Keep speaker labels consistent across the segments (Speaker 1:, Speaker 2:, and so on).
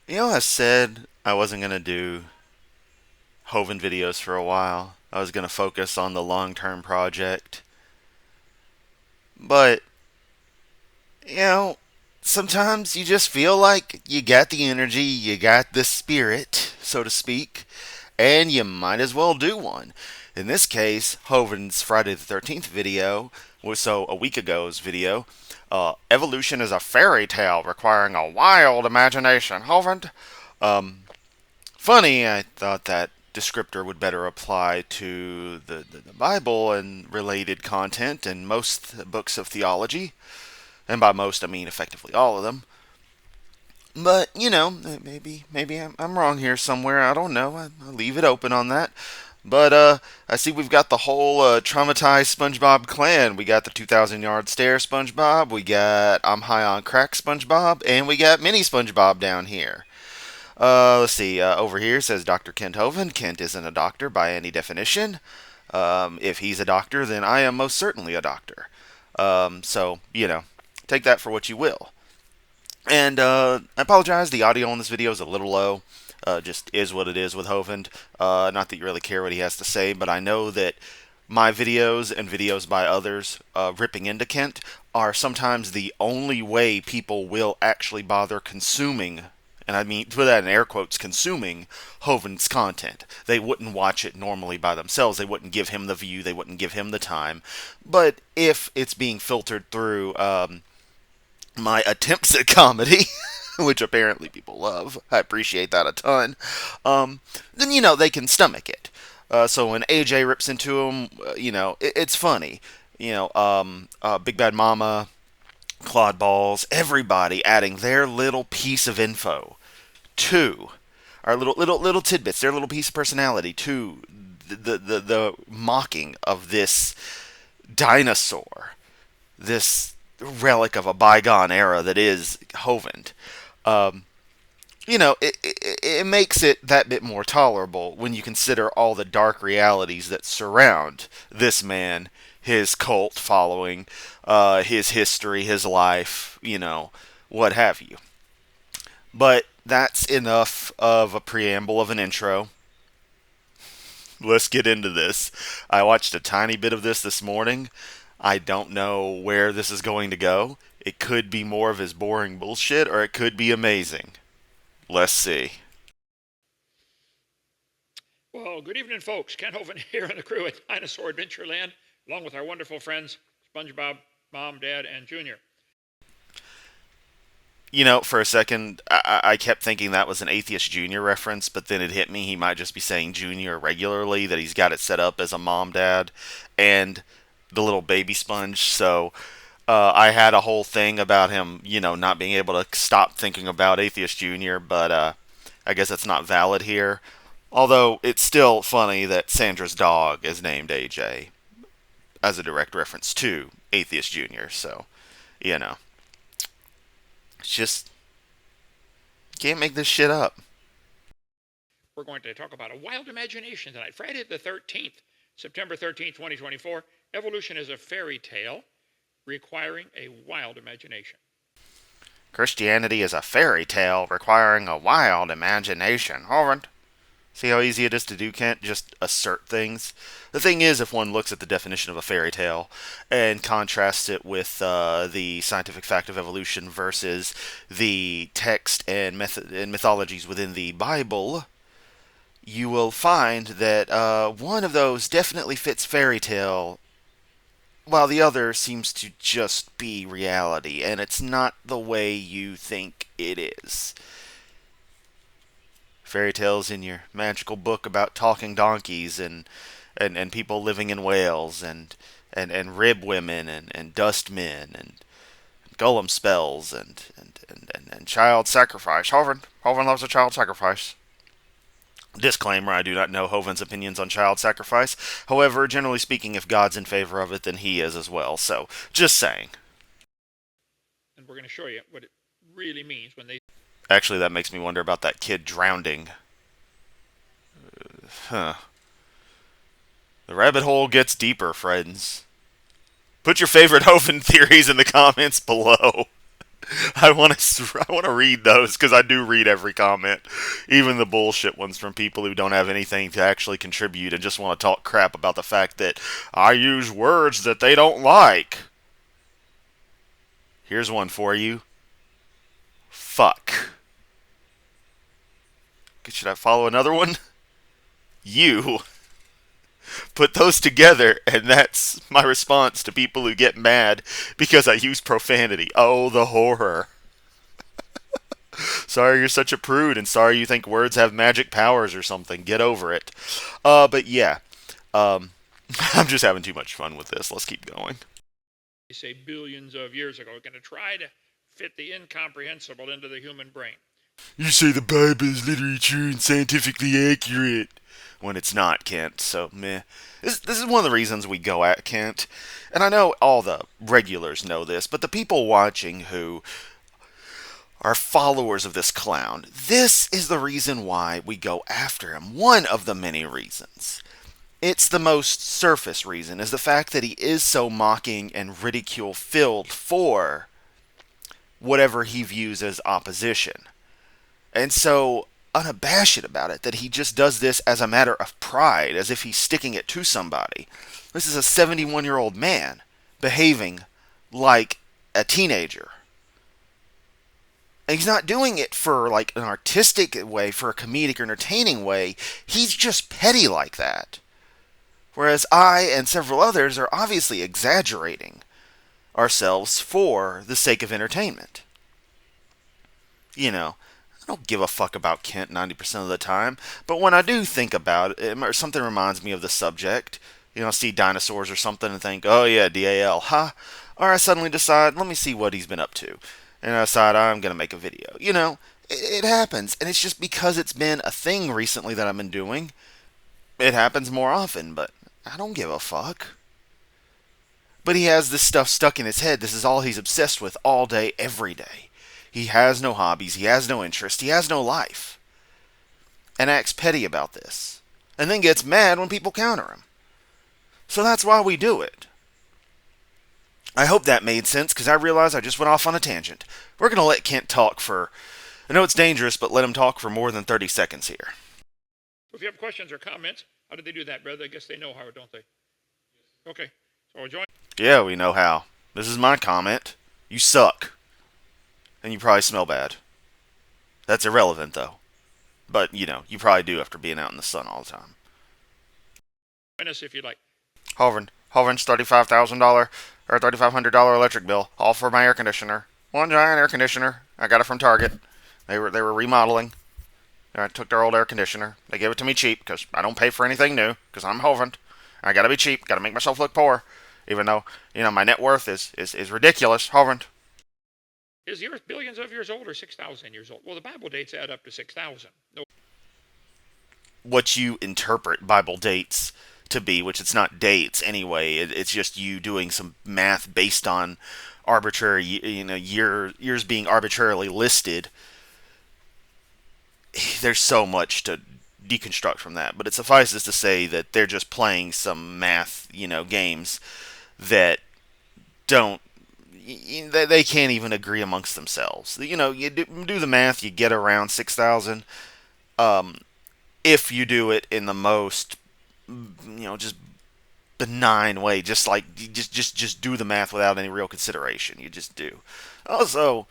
Speaker 1: I said I wasn't going to do Hovind videos for a while. I was going to focus on the long term project. But, you know, sometimes you just feel like you got the energy, you got the spirit, so to speak, and you might as well do one. In this case, Hovind's Friday the 13th video, so a week ago's video, evolution is a fairy tale requiring a wild imagination. Hovind, um, funny, I thought that descriptor would better apply to the Bible and related content and most books of theology. And by most, I mean effectively all of them. But, maybe I'm wrong here somewhere. I don't know. I'll leave it open on that. But I see we've got the whole traumatized SpongeBob clan. We got the 2,000 yard stare SpongeBob. We got I'm high on crack SpongeBob. And we got mini SpongeBob down here. Let's see. Over here says Dr. Kent Hovind. Kent isn't a doctor by any definition. If he's a doctor, then I am most certainly a doctor. So, take that for what you will. And I apologize, the audio on this video is a little low. Just is what it is with Hovind. Not that you really care what he has to say, but I know that my videos and videos by others ripping into Kent are sometimes the only way people will actually bother consuming, and I mean, put that in air quotes, consuming Hovind's content. They wouldn't watch it normally by themselves. They wouldn't give him the view. They wouldn't give him the time. But if it's being filtered through my attempts at comedy, which apparently people love, I appreciate that a ton, then, they can stomach it. So when AJ rips into him, it's funny. Big Bad Mama, Claude Balls, everybody adding their little piece of info to our little tidbits, their little piece of personality to the mocking of this dinosaur, this relic of a bygone era that is Hovind. Um, it makes it that bit more tolerable when you consider all the dark realities that surround this man, his cult following, his history, his life, what have you. But that's enough of a preamble of an intro. Let's get into this. I watched a tiny bit of this morning. I don't know where this is going to go. It could be more of his boring bullshit, or it could be amazing. Let's see.
Speaker 2: Well, good evening, folks. Ken Hovind here and the crew at Dinosaur Adventureland, along with our wonderful friends, SpongeBob, Mom, Dad, and Junior.
Speaker 1: For a second, I kept thinking that was an Atheist Junior reference, but then it hit me he might just be saying Junior regularly, that he's got it set up as a mom, dad, and the little baby sponge. So I had a whole thing about him, not being able to stop thinking about Atheist Junior, but I guess that's not valid here. Although it's still funny that Sandra's dog is named AJ as a direct reference to Atheist Junior. So, it's just can't make this shit up.
Speaker 2: We're going to talk about a wild imagination tonight. Friday the 13th, September 13th, 2024. Evolution is a fairy tale requiring a wild imagination.
Speaker 1: Christianity is a fairy tale requiring a wild imagination. Alright. See how easy it is to do, Kent? Just assert things. The thing is, if one looks at the definition of a fairy tale and contrasts it with the scientific fact of evolution versus the text and mythologies within the Bible, you will find that one of those definitely fits fairy tale, while the other seems to just be reality, and it's not the way you think it is. Fairy tales in your magical book about talking donkeys and people living in Wales and rib women and dust men and golem spells and child sacrifice. Hovind loves a child sacrifice. Disclaimer, I do not know Hovind's opinions on child sacrifice. However, generally speaking, if God's in favor of it, then he is as well. So, just saying.
Speaker 2: And we're going to show you what it really means when they...
Speaker 1: Actually, that makes me wonder about that kid drowning. Huh. The rabbit hole gets deeper, friends. Put your favorite Hovind theories in the comments below. I want to read those because I do read every comment, even the bullshit ones from people who don't have anything to actually contribute and just want to talk crap about the fact that I use words that they don't like. Here's one for you. Fuck. Should I follow another one? You. Put those together, and that's my response to people who get mad because I use profanity. Oh, the horror. Sorry you're such a prude, and sorry you think words have magic powers or something. Get over it. But yeah, um, I'm just having too much fun with this. Let's keep going.
Speaker 2: They say billions of years ago. We're going to try to fit the incomprehensible into the human brain.
Speaker 1: You say the Bible is literally true and scientifically accurate. When it's not, Kent, so meh. This is one of the reasons we go at Kent. And I know all the regulars know this, but the people watching who are followers of this clown, this is the reason why we go after him. One of the many reasons. It's the most surface reason, is the fact that he is so mocking and ridicule filled for whatever he views as opposition. And so unabashed about it that he just does this as a matter of pride, as if he's sticking it to somebody. This is a 71-year-old man behaving like a teenager. And he's not doing it for like an artistic way, for a comedic or entertaining way. He's just petty like that. Whereas I and several others are obviously exaggerating ourselves for the sake of entertainment. You know, I don't give a fuck about Kent 90% of the time, but when I do think about it, or something reminds me of the subject, see dinosaurs or something and think, oh yeah, DAL, huh? Or I suddenly decide, let me see what he's been up to. And I decide I'm going to make a video. It happens, and it's just because it's been a thing recently that I've been doing. It happens more often, but I don't give a fuck. But he has this stuff stuck in his head. This is all he's obsessed with all day, every day. He has no hobbies, he has no interest, he has no life. And acts petty about this. And then gets mad when people counter him. So that's why we do it. I hope that made sense, because I realize I just went off on a tangent. We're going to let Kent talk for... I know it's dangerous, but let him talk for more than 30 seconds here.
Speaker 2: If you have questions or comments, how did they do that, brother? I guess they know how, don't they? Okay, so we'll join.
Speaker 1: Yeah, we know how. This is my comment. You suck. And you probably smell bad. That's irrelevant, though. But, you probably do after being out in the sun all the time.
Speaker 2: Join us if you'd like.
Speaker 1: Hovind's $35,000 or $3,500 electric bill, all for my air conditioner. One giant air conditioner. I got it from Target. They were remodeling. I took their old air conditioner. They gave it to me cheap because I don't pay for anything new because I'm Hovind. I gotta be cheap. Gotta make myself look poor, even though my net worth is ridiculous. Hovind.
Speaker 2: Is the Earth billions of years old or 6,000 years old? Well, the Bible dates add up to 6,000. No.
Speaker 1: What you interpret Bible dates to be, which it's not dates anyway. It's just you doing some math based on arbitrary, years being arbitrarily listed. There's so much to deconstruct from that, but it suffices to say that they're just playing some math, games that don't. They can't even agree amongst themselves. You do the math, you get around 6,000. If you do it in the most, just benign way, just do the math without any real consideration. You just do. Also,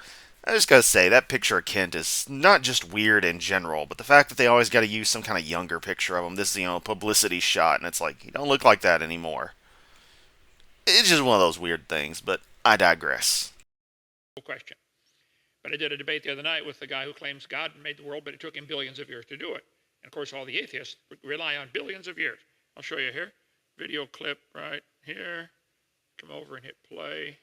Speaker 1: I just gotta say, that picture of Kent is not just weird in general, but the fact that they always gotta use some kind of younger picture of him. This is, publicity shot, and it's like, he don't look like that anymore. It's just one of those weird things, but I digress.
Speaker 2: Question. But I did a debate the other night with the guy who claims God made the world, but it took him billions of years to do it. And of course, all the atheists rely on billions of years. I'll show you here. Video clip right here. Come over and hit play.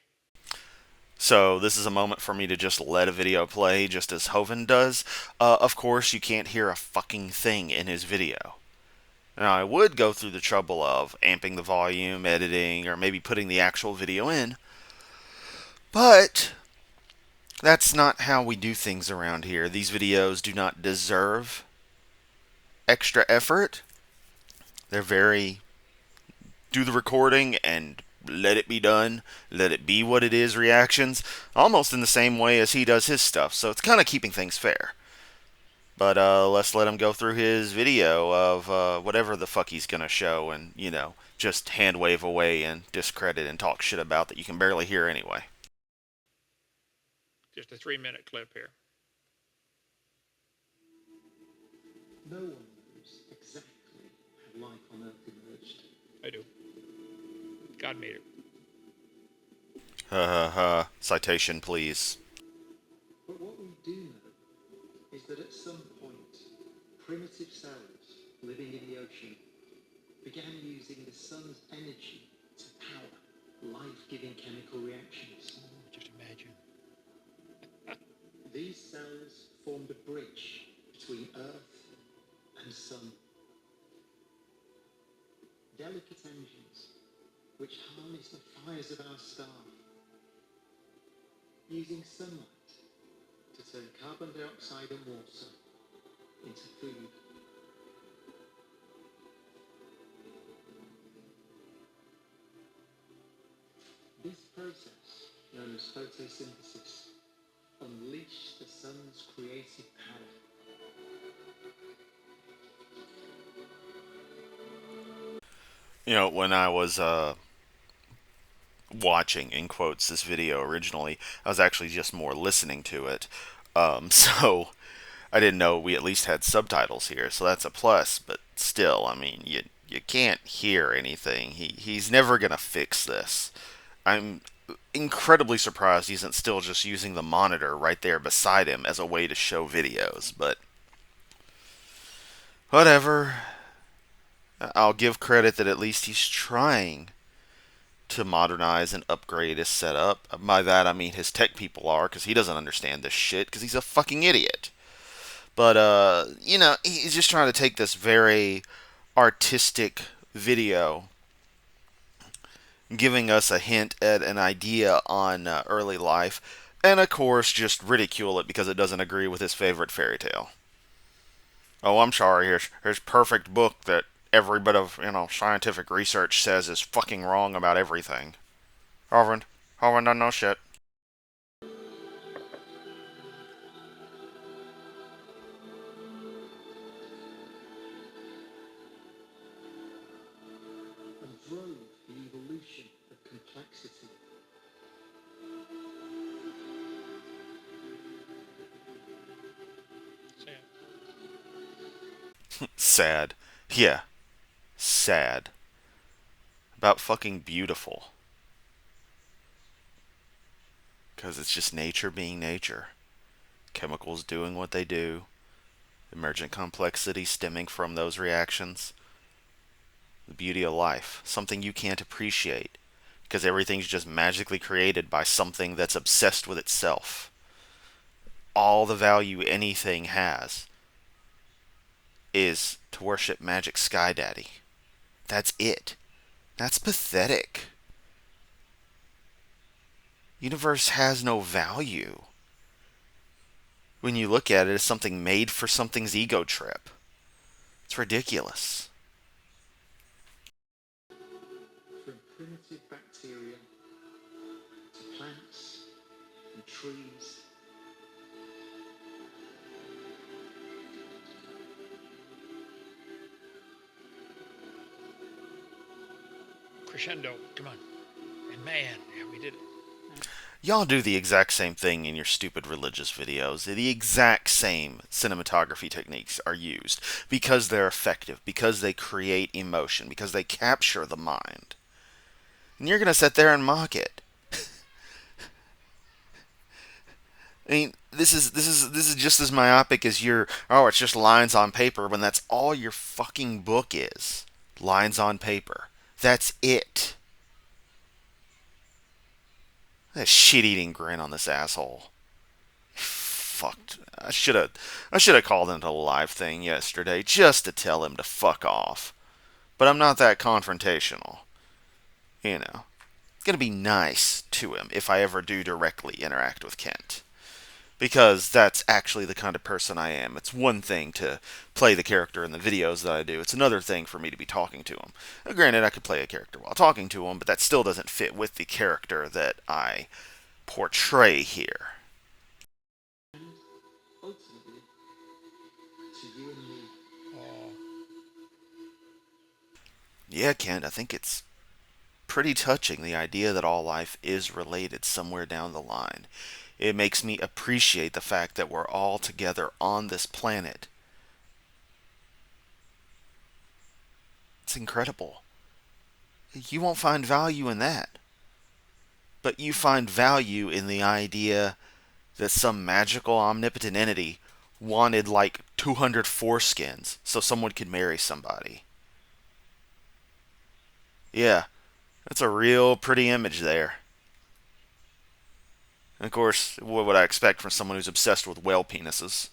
Speaker 1: So this is a moment for me to just let a video play, just as Hovind does. Of course, you can't hear a fucking thing in his video. Now, I would go through the trouble of amping the volume, editing, or maybe putting the actual video in. But that's not how we do things around here. These videos do not deserve extra effort. They're very... do the recording and let it be done, let it be what it is reactions, almost in the same way as he does his stuff. So it's kind of keeping things fair. But let's let him go through his video of whatever the fuck he's gonna show, and just hand wave away and discredit and talk shit about that you can barely hear anyway.
Speaker 2: Just a 3-minute clip here.
Speaker 3: No one knows exactly how life on Earth emerged.
Speaker 2: I do. God made it.
Speaker 1: Ha ha ha. Citation, please.
Speaker 3: But what we do know is that at some point, primitive cells living in the ocean began using the sun's energy to power life-giving chemical reactions.
Speaker 2: Just imagine.
Speaker 3: These cells formed a bridge between Earth and Sun. Delicate engines which harness the fires of our star, using sunlight to turn carbon dioxide and water into food. This process, known as photosynthesis, unleashed the sun's creative power.
Speaker 1: When I was watching, in quotes, this video originally, I was actually just more listening to it. So I didn't know we at least had subtitles here, so that's a plus. But still, I mean, you can't hear anything. He's never gonna fix this. I'm incredibly surprised he isn't still just using the monitor right there beside him as a way to show videos. But whatever. I'll give credit that at least he's trying to modernize and upgrade his setup. By that I mean his tech people are, because he doesn't understand this shit, because he's a fucking idiot. But, he's just trying to take this very artistic video, giving us a hint at an idea on early life, and of course just ridicule it because it doesn't agree with his favorite fairy tale. Oh, I'm sorry, here's perfect book that every bit of, scientific research says is fucking wrong about everything. Hovind doesn't know shit.
Speaker 3: And drove the evolution of complexity.
Speaker 1: Sad. Yeah, sad. About fucking beautiful. Because it's just nature being nature. Chemicals doing what they do. Emergent complexity stemming from those reactions. The beauty of life. Something you can't appreciate. Because everything's just magically created by something that's obsessed with itself. All the value anything has is to worship Magic Sky Daddy. That's it. That's pathetic. Universe has no value when you look at it as something made for something's ego trip. It's ridiculous.
Speaker 3: From primitive bacteria to plants and trees.
Speaker 2: Crescendo. Come on. And man, yeah, we did it.
Speaker 1: Y'all do the exact same thing in your stupid religious videos. The exact same cinematography techniques are used because they're effective, because they create emotion, because they capture the mind. And you're gonna sit there and mock it. I mean, this is just as myopic as your it's just lines on paper when that's all your fucking book is. Lines on paper. That's it. That shit-eating grin on this asshole. Fucked. I should have called into the live thing yesterday just to tell him to fuck off. But I'm not that confrontational. It's gonna be nice to him if I ever do directly interact with Kent. because that's actually the kind of person I am. It's one thing to play the character in the videos that I do. It's another thing for me to be talking to him. Now, granted, I could play a character while talking to him, but that still doesn't fit with the character that I portray here.
Speaker 3: And ultimately, to you and me.
Speaker 2: Oh,
Speaker 1: Yeah, Kent, I think it's pretty touching, the idea that all life is related somewhere down the line. It makes me appreciate the fact that we're all together on this planet. It's incredible. You won't find value in that. But you find value in the idea that some magical, omnipotent entity wanted like 200 foreskins so someone could marry somebody. Yeah, that's a real pretty image there. And of course, what would I expect from someone who's obsessed with whale penises?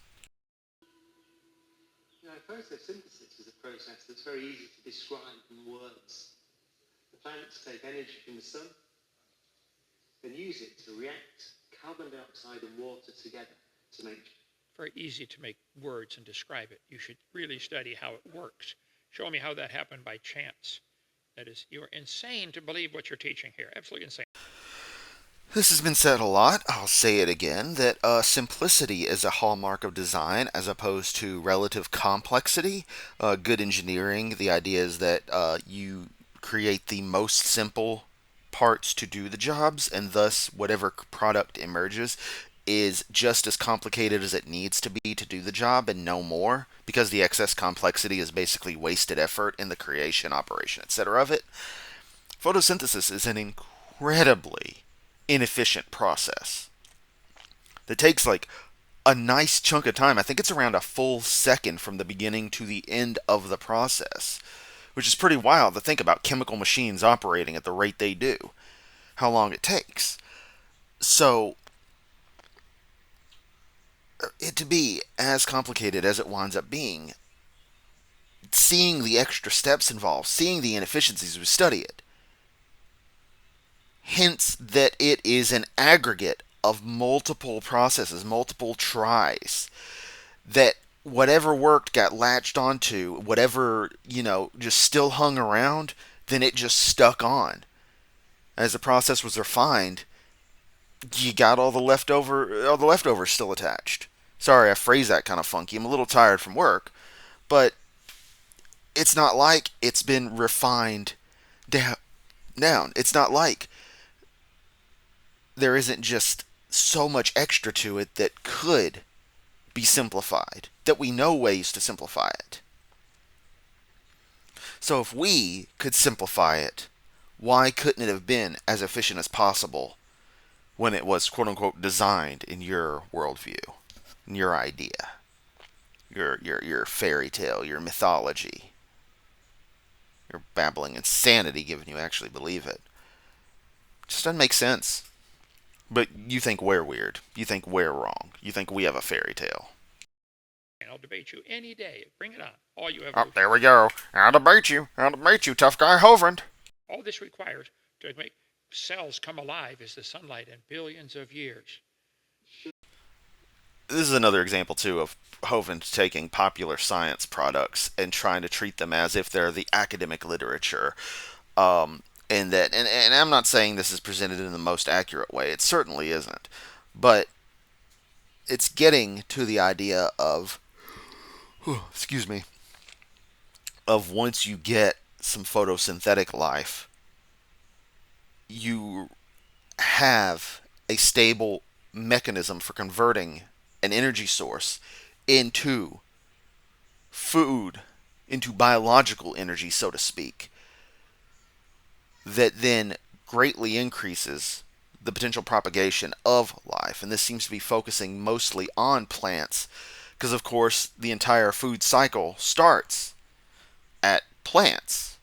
Speaker 3: Photosynthesis is a process that's very easy to describe in words. The plants take energy from the sun, then use it to react carbon dioxide and water together to make.
Speaker 2: very easy to make words and describe it. You should really study how it works. Show me how that happened by chance. That is, you're insane to believe what you're teaching here. Absolutely insane.
Speaker 1: This has been said a lot. I'll say it again that simplicity is a hallmark of design as opposed to relative complexity. Good engineering, the idea is that you create the most simple parts to do the jobs, and thus whatever product emerges is just as complicated as it needs to be to do the job and no more, because the excess complexity is basically wasted effort in the creation, operation, etc. of it. Photosynthesis is an incredibly inefficient process that takes like a nice chunk of time. I think it's around a full second from the beginning to the end of the process, which is pretty wild to think about chemical machines operating at the rate they do, how long it takes. So, it to be as complicated as it winds up being, seeing the extra steps involved, seeing the inefficiencies, we study it. Hence, that it is an aggregate of multiple processes, multiple tries, that whatever worked got latched onto, whatever, just still hung around, then it just stuck on. As the process was refined, you got all the leftovers still attached. Sorry, I phrased that kind of funky. I'm a little tired from work, but it's not like it's been refined down. It's not like there isn't just so much extra to it that could be simplified, that we know ways to simplify it. So if we could simplify it, why couldn't it have been as efficient as possible when it was quote unquote designed in your worldview, in your idea, your fairy tale, your mythology, your babbling insanity given you actually believe it? Just doesn't make sense. But you think we're weird. You think we're wrong. You think we have a fairy tale.
Speaker 2: And I'll debate you any day. Bring it on. All you have.
Speaker 1: Oh, there we go. I'll debate you. I'll debate you, tough guy Hovind.
Speaker 2: All this requires to make cells come alive is the sunlight in billions of years.
Speaker 1: This is another example, too, of Hovind taking popular science products and trying to treat them as if they're the academic literature. And I'm not saying this is presented in the most accurate way. It certainly isn't. But it's getting to the idea of, excuse me, of once you get some photosynthetic life, you have a stable mechanism for converting an energy source into food, into biological energy, so to speak, that then greatly increases the potential propagation of life. And this seems to be focusing mostly on plants, because, of course, the entire food cycle starts at plants.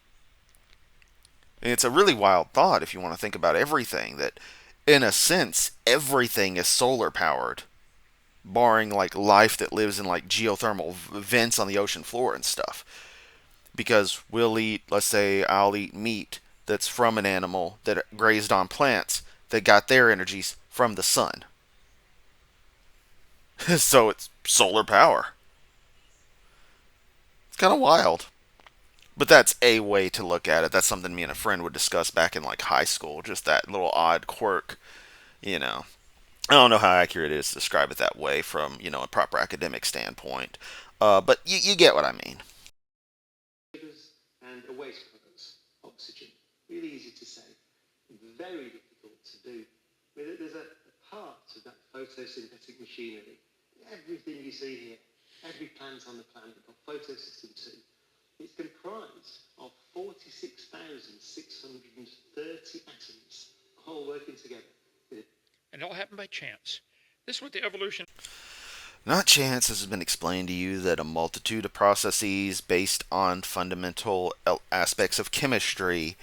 Speaker 1: And it's a really wild thought if you want to think about everything, that in a sense, everything is solar powered, barring like life that lives in like geothermal vents on the ocean floor and stuff. Because we'll eat, let's say I'll eat meat that's from an animal that grazed on plants that got their energies from the sun. So it's solar power. It's kind of wild. But that's a way to look at it. That's something me and a friend would discuss back in like high school. Just that little odd quirk, you know. I don't know how accurate it is to describe it that way from, a proper academic standpoint. But you get what I mean.
Speaker 3: And a waste product, oxygen. Really easy to say, very difficult to do. There's a part of that photosynthetic machinery. Everything you see here, every plant on the planet got photosystem 2. It's comprised of 46,630 atoms all working together.
Speaker 2: And it all happened by chance. This is what the evolution.
Speaker 1: Not chance, as has been explained to you, that a multitude of processes based on fundamental aspects of chemistry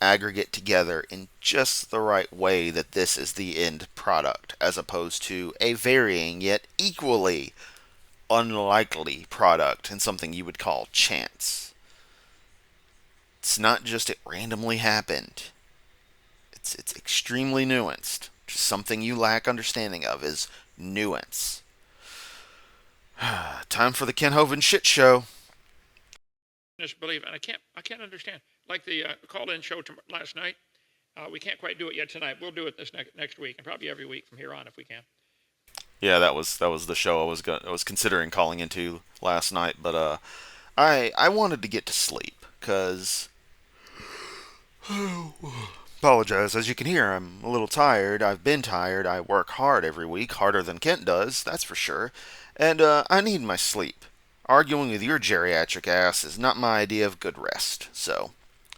Speaker 1: aggregate together in just the right way that this is the end product, as opposed to a varying yet equally unlikely product and something you would call chance. It's not just it randomly happened. It's extremely nuanced. Just something you lack understanding of is nuance. Time for the Ken Hovind shit show.
Speaker 2: Believe, and I can't understand. Like the call-in show last night, we can't quite do it yet tonight. We'll do it this next week, and probably every week from here on if we can.
Speaker 1: Yeah, that was the show I was considering calling into last night, but I wanted to get to sleep because apologize. As you can hear, I'm a little tired. I've been tired. I work hard every week, harder than Kent does, that's for sure. And I need my sleep. Arguing with your geriatric ass is not my idea of good rest. So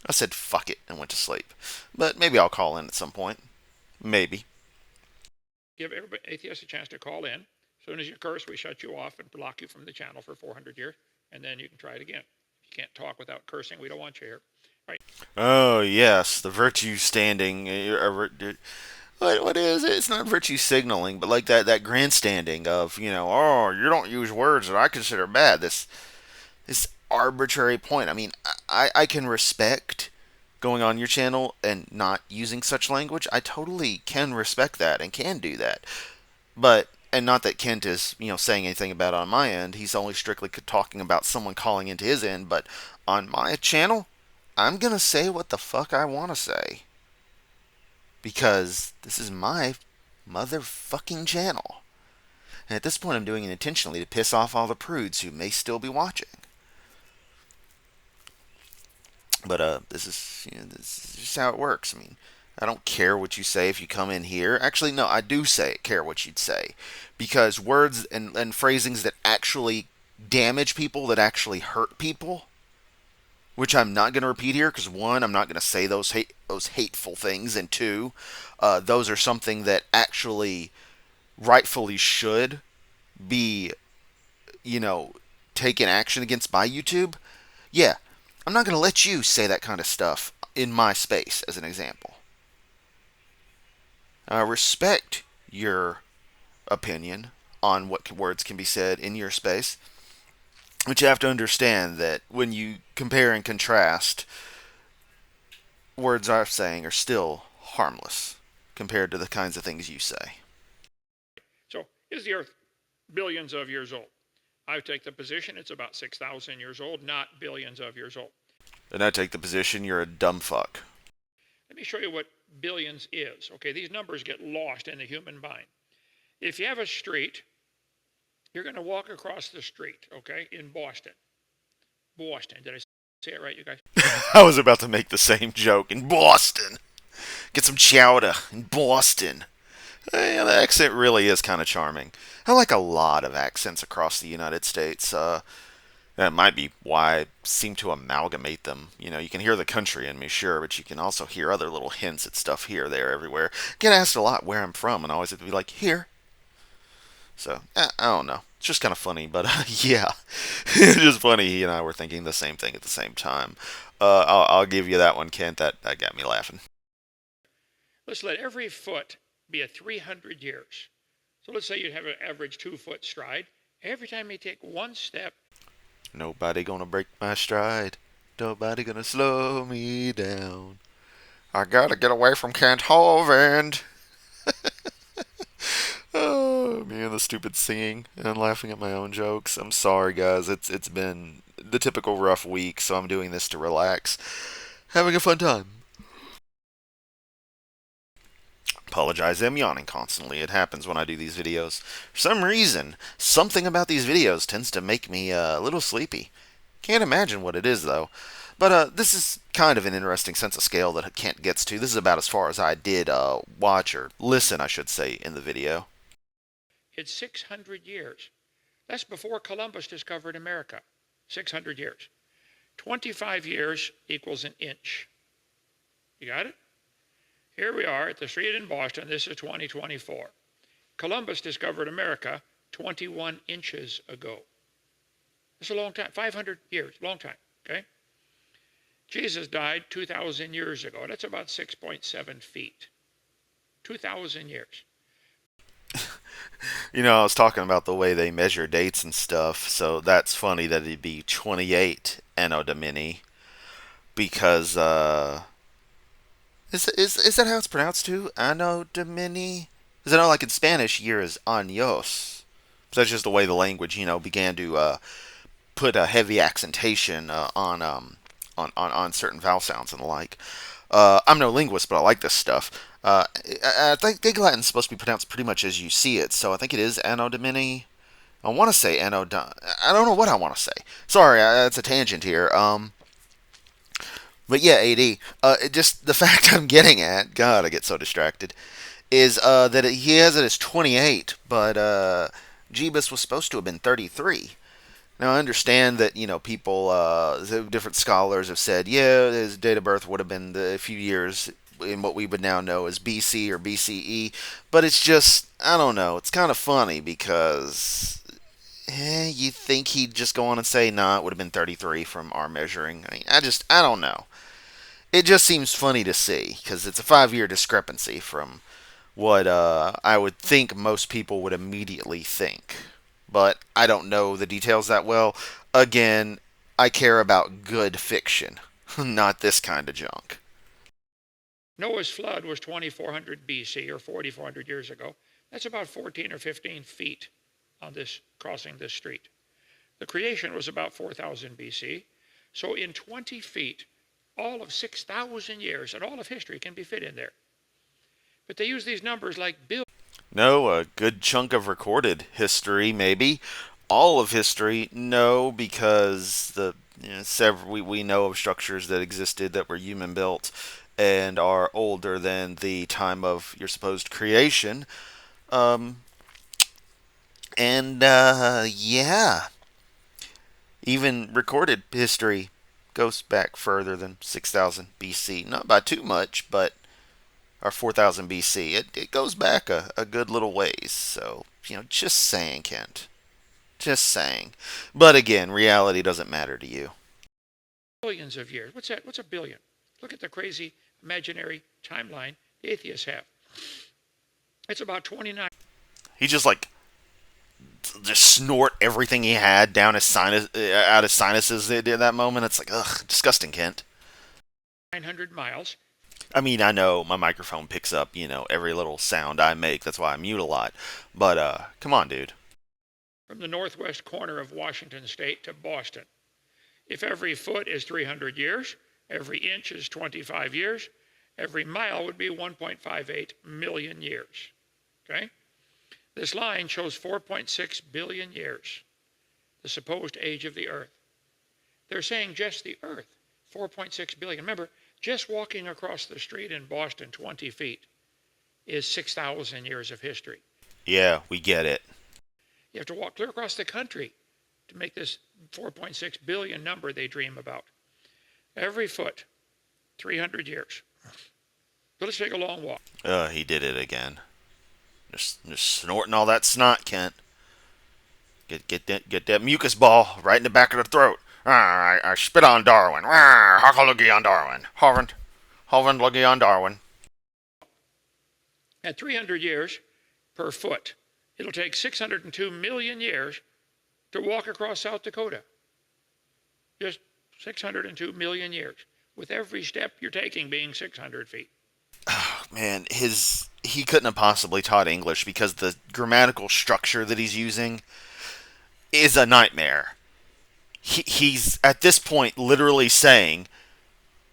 Speaker 1: I said fuck it and went to sleep. But maybe I'll call in at some point. Maybe.
Speaker 2: Give everybody atheists a chance to call in. As soon as you curse, we shut you off and block you from the channel for 400 years, and then you can try it again. If you can't talk without cursing, we don't want you here. Right.
Speaker 1: Oh yes, the virtue standing. What is it? It's not virtue signaling, but like that grandstanding of oh, you don't use words that I consider bad. This arbitrary point. I mean, I can respect going on your channel and not using such language. I totally can respect that and can do that. But and not that Kent is saying anything about it on my end. He's only strictly talking about someone calling into his end. But on my channel, I'm gonna say what the fuck I want to say because this is my motherfucking channel. And at this point, I'm doing it intentionally to piss off all the prudes who may still be watching. But this is just how it works. I mean, I don't care what you say if you come in here. Actually, no, I do care what you'd say because words and phrasings that actually damage people, that actually hurt people, which I'm not going to repeat here because one, I'm not going to say those hateful things, and two, those are something that actually rightfully should be, taken action against by YouTube. Yeah, I'm not going to let you say that kind of stuff in my space, as an example. I respect your opinion on what words can be said in your space, but you have to understand that when you compare and contrast, words I'm saying are still harmless compared to the kinds of things you say.
Speaker 2: So, is the Earth billions of years old? I take the position it's about 6,000 years old, not billions of years old.
Speaker 1: And I take the position you're a dumb fuck.
Speaker 2: Let me show you what billions is. Okay, these numbers get lost in the human mind. If you have a street, you're going to walk across the street, okay, in Boston. Boston. Did I say it right, you guys?
Speaker 1: I was about to make the same joke. In Boston. Get some chowder in Boston. Yeah, the accent really is kind of charming. I like a lot of accents across the United States. That might be why I seem to amalgamate them. You can hear the country in me, sure, but you can also hear other little hints at stuff here, there, everywhere. Get asked a lot where I'm from, and I always have to be like, here. So, I don't know. It's just kind of funny, but yeah. It's just funny he and I were thinking the same thing at the same time. I'll give you that one, Kent. That got me laughing.
Speaker 2: Let's let every foot be at 300 years. So let's say you have an average 2-foot stride. Every time you take one step,
Speaker 1: nobody gonna break my stride. Nobody gonna slow me down. I gotta get away from Kent Hovind. Oh, me and the stupid singing and laughing at my own jokes. I'm sorry, guys. It's been the typical rough week, so I'm doing this to relax, having a fun time. Apologize, I'm yawning constantly. It happens when I do these videos. For some reason, something about these videos tends to make me a little sleepy. Can't imagine what it is, though. But this is kind of an interesting sense of scale that Kent gets to. This is about as far as I did watch, or listen, I should say, in the video.
Speaker 2: It's 600 years. That's before Columbus discovered America. 600 years. 25 years equals an inch. You got it? Here we are at the street in Boston. This is 2024. Columbus discovered America 21 inches ago. That's a long time. 500 years, long time. Okay? Jesus died 2,000 years ago. That's about 6.7 feet. 2,000 years.
Speaker 1: You know, I was talking about the way they measure dates and stuff, so that's funny that it'd be 28 Anno Domini, because, is that how it's pronounced too? Anno Domini? Because I know, like in Spanish, year is años. So that's just the way the language, began to put a heavy accentation on certain vowel sounds and the like. I'm no linguist, but I like this stuff. I think Latin's supposed to be pronounced pretty much as you see it, so I think it is Anno Domini. I want to say I don't know what I want to say. Sorry, that's a tangent here. But yeah, AD. Just the fact I'm getting at, God, I get so distracted, is that he has it as 28, but Jeebus was supposed to have been 33. Now, I understand that, people, different scholars have said, yeah, his date of birth would have been a few years in what we would now know as BC or BCE, but it's just, I don't know, it's kind of funny because you think he'd just go on and say, nah, it would have been 33 from our measuring. I don't know. It just seems funny to see because it's a 5-year discrepancy from what I would think most people would immediately think. But I don't know the details that well. Again, I care about good fiction, not this kind of junk.
Speaker 2: Noah's flood was 2400 BC, or 4400 years ago. That's about 14 or 15 feet on this, crossing this street. The creation was about 4000 BC. So in 20 feet, all of 6,000 years and all of history can be fit in there. But they use these numbers like billion.
Speaker 1: No, a good chunk of recorded history, maybe. All of history, no, because we know of structures that existed that were human built and are older than the time of your supposed creation. Yeah, even recorded history goes back further than 6,000 BC. Not by too much, but or 4000 BC. It goes back a good little ways. So, just saying, Kent. Just saying. But again, reality doesn't matter to you.
Speaker 2: Billions of years. What's that? What's a billion? Look at the crazy imaginary timeline the atheists have. It's about 29.
Speaker 1: He just snort everything he had down his out his sinuses at that moment. It's like, ugh, disgusting, Kent.
Speaker 2: 900 miles.
Speaker 1: I mean, I know my microphone picks up, every little sound I make. That's why I mute a lot. But, come on, dude.
Speaker 2: From the northwest corner of Washington State to Boston. If every foot is 300 years, every inch is 25 years, every mile would be 1.58 million years. Okay? This line shows 4.6 billion years, the supposed age of the Earth. They're saying just the Earth, 4.6 billion. Remember, just walking across the street in Boston 20 feet is 6,000 years of history.
Speaker 1: Yeah, we get it.
Speaker 2: You have to walk clear across the country to make this 4.6 billion number they dream about. Every foot, 300 years. So let's take a long walk.
Speaker 1: He did it again. Just snorting all that snot, Kent. Get that mucus ball right in the back of the throat. I spit on Darwin. Looky on Darwin. Hovind, looky on Darwin.
Speaker 2: At 300 years per foot, it'll take 602 million years to walk across South Dakota. Just 602 million years, with every step you're taking being 600 feet.
Speaker 1: Oh, man, his he couldn't have possibly taught English because the grammatical structure that he's using is a nightmare. He's at this point literally saying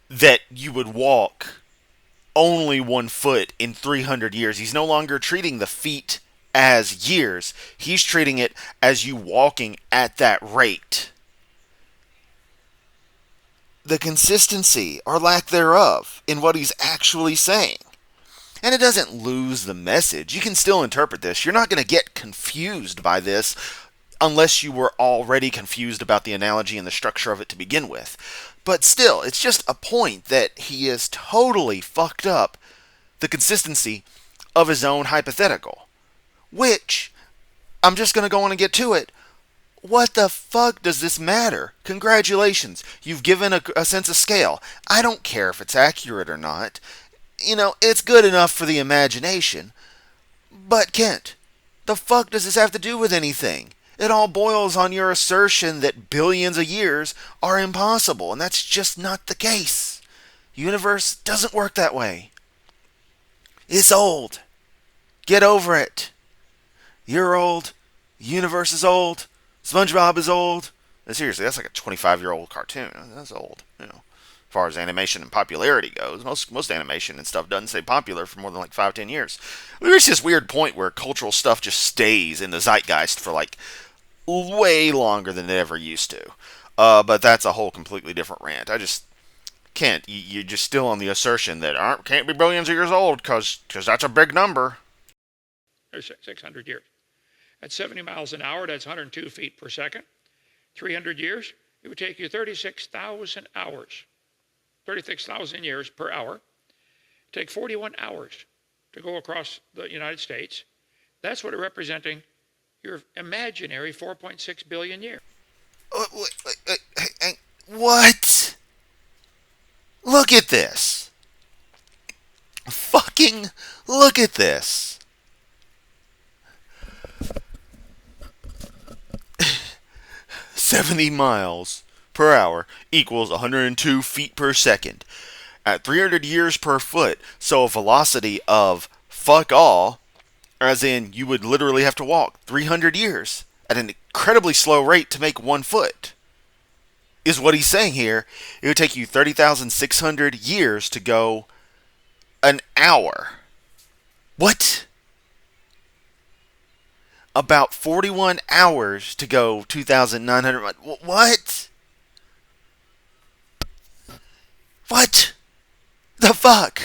Speaker 1: that you would walk only 1 foot in 300 years. He's no longer treating the feet as years, he's treating it as you walking at that rate. The consistency, or lack thereof, in what he's actually saying. And it doesn't lose the message. You can still interpret this. You're not going to get confused by this unless you were already confused about the analogy and the structure of it to begin with. But still, it's just a point that he is totally fucked up the consistency of his own hypothetical. Which, I'm just going to go on and get to it. What the fuck does this matter? Congratulations, you've given a sense of scale. I don't care if it's accurate or not. It's good enough for the imagination. But Kent, the fuck does this have to do with anything? It all boils on your assertion that billions of years are impossible, and that's just not the case. Universe doesn't work that way. It's old. Get over it. You're old. Universe is old. SpongeBob is old. Seriously, that's like a 25-year-old cartoon. That's old, as far as animation and popularity goes. Most animation and stuff doesn't stay popular for more than like 5-10 years. We reached this weird point where cultural stuff just stays in the zeitgeist for like way longer than it ever used to. But that's a whole completely different rant. I just can't. You're just still on the assertion that can't be billions of years old because that's a big number.
Speaker 2: There's 600 years. At 70 miles an hour, that's 102 feet per second. 300 years, it would take you 36,000 hours, 36,000 years per hour. It'd take 41 hours to go across the United States. That's what it's representing your imaginary 4.6 billion years.
Speaker 1: What? Look at this. Fucking look at this. 70 miles per hour equals 102 feet per second. At 300 years per foot, so a velocity of fuck all, as in you would literally have to walk 300 years at an incredibly slow rate to make 1 foot, is what he's saying here. It would take you 30,600 years to go an hour. What? About 41 hours to go 2,900. What? What the fuck?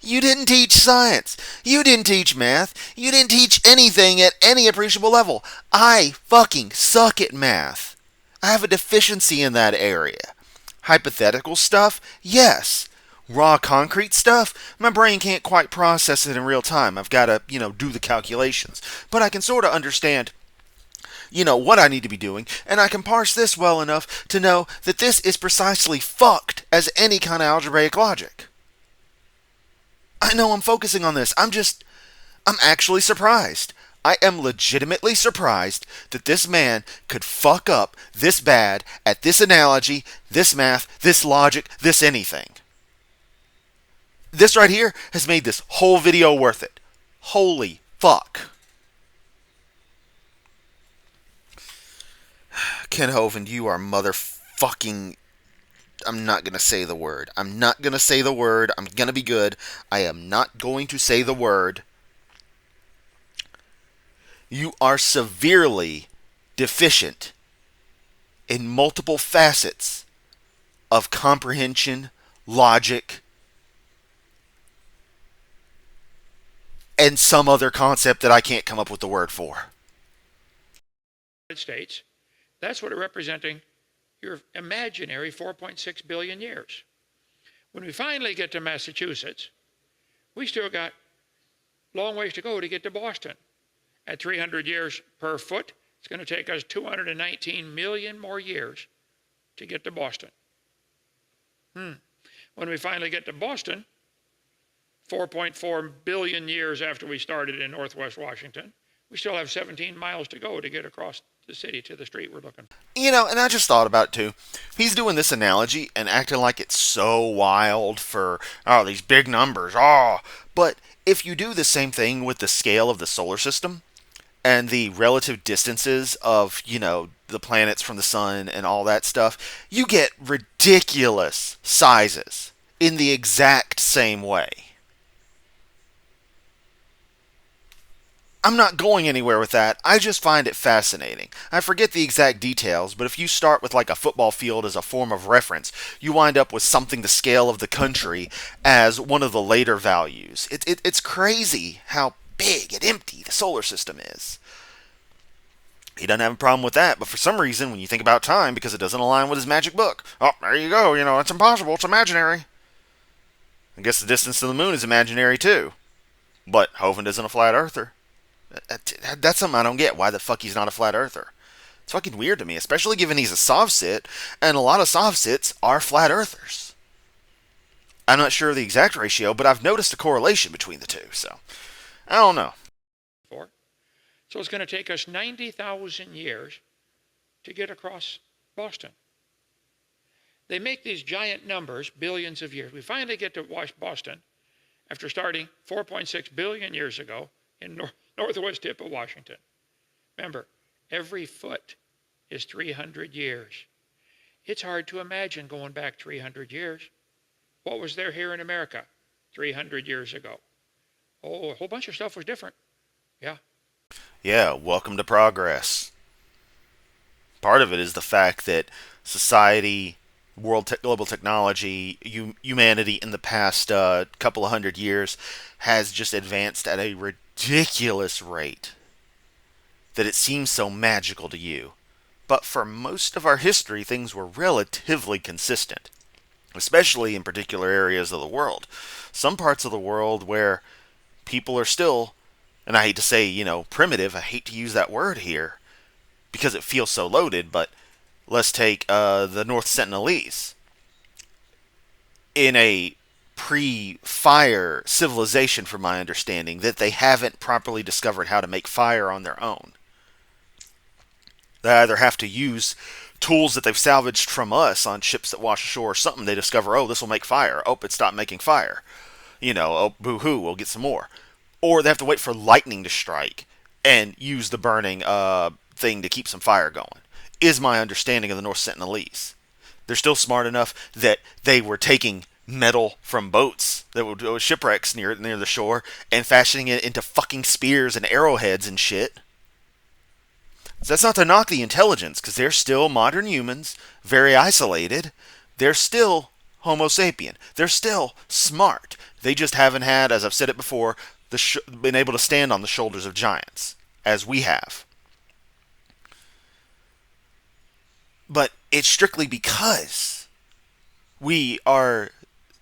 Speaker 1: You didn't teach science. You didn't teach math. You didn't teach anything at any appreciable level. I fucking suck at math. I have a deficiency in that area. Hypothetical stuff? Yes. Raw concrete stuff? My brain can't quite process it in real time. I've got to, do the calculations. But I can sort of understand, what I need to be doing, and I can parse this well enough to know that this is precisely fucked as any kind of algebraic logic. I know I'm focusing on this. I'm actually surprised. I am legitimately surprised that this man could fuck up this bad at this analogy, this math, this logic, this anything. This right here has made this whole video worth it. Holy fuck. Ken Hovind, you are motherfucking... I'm not going to say the word. I'm not going to say the word. I'm going to be good. I am not going to say the word. You are severely deficient in multiple facets of comprehension, logic, and some other concept that I can't come up with the word for.
Speaker 2: United States, that's what it's representing your imaginary 4.6 billion years. When we finally get to Massachusetts, we still got a long ways to go to get to Boston. At 300 years per foot, it's going to take us 219 million more years to get to Boston. When we finally get to Boston, 4.4 billion years after we started in Northwest Washington, We still have 17 miles to go to get across the city to the street we're looking for.
Speaker 1: And I just thought about it too. He's doing this analogy and acting like it's so wild for, oh, these big numbers, oh. But if you do the same thing with the scale of the solar system and the relative distances of, the planets from the sun and all that stuff, you get ridiculous sizes in the exact same way. I'm not going anywhere with that. I just find it fascinating. I forget the exact details, but if you start with like a football field as a form of reference, you wind up with something the scale of the country as one of the later values. It's crazy how big and empty the solar system is. He doesn't have a problem with that, but for some reason, when you think about time, because it doesn't align with his magic book, oh, there you go, it's impossible, it's imaginary. I guess the distance to the moon is imaginary too. But Hovind isn't a flat earther. That's something I don't get. Why the fuck he's not a flat earther? It's fucking weird to me, especially given he's a soft-sit, and a lot of soft-sits are flat earthers. I'm not sure of the exact ratio, but I've noticed a correlation between the two, so I don't know.
Speaker 2: So it's going to take us 90,000 years to get across Boston. They make these giant numbers, billions of years. We finally get to Boston after starting 4.6 billion years ago in northwest tip of Washington. Remember, every foot is 300 years. It's hard to imagine going back 300 years. What was there here in America 300 years ago? Oh, a whole bunch of stuff was different.
Speaker 1: Yeah, welcome to progress. Part of it is the fact that society, global technology, humanity in the past couple of hundred years has just advanced at a ridiculous rate that it seems so magical to you. But for most of our history, things were relatively consistent, especially in particular areas of the world. Some parts of the world where people are still, and I hate to say, primitive, I hate to use that word here because it feels so loaded, but let's take the North Sentinelese. In a pre-fire civilization, from my understanding, that they haven't properly discovered how to make fire on their own. They either have to use tools that they've salvaged from us on ships that wash ashore or something. They discover, oh, this will make fire. Oh, it stopped making fire. Oh, boo-hoo, we'll get some more. Or they have to wait for lightning to strike and use the burning thing to keep some fire going, is my understanding of the North Sentinelese. They're still smart enough that they were taking metal from boats that were shipwrecks near the shore and fashioning it into fucking spears and arrowheads and shit. So that's not to knock the intelligence, because they're still modern humans, very isolated. They're still Homo sapien. They're still smart. They just haven't had, as I've said it before, been able to stand on the shoulders of giants, as we have. But it's strictly because we are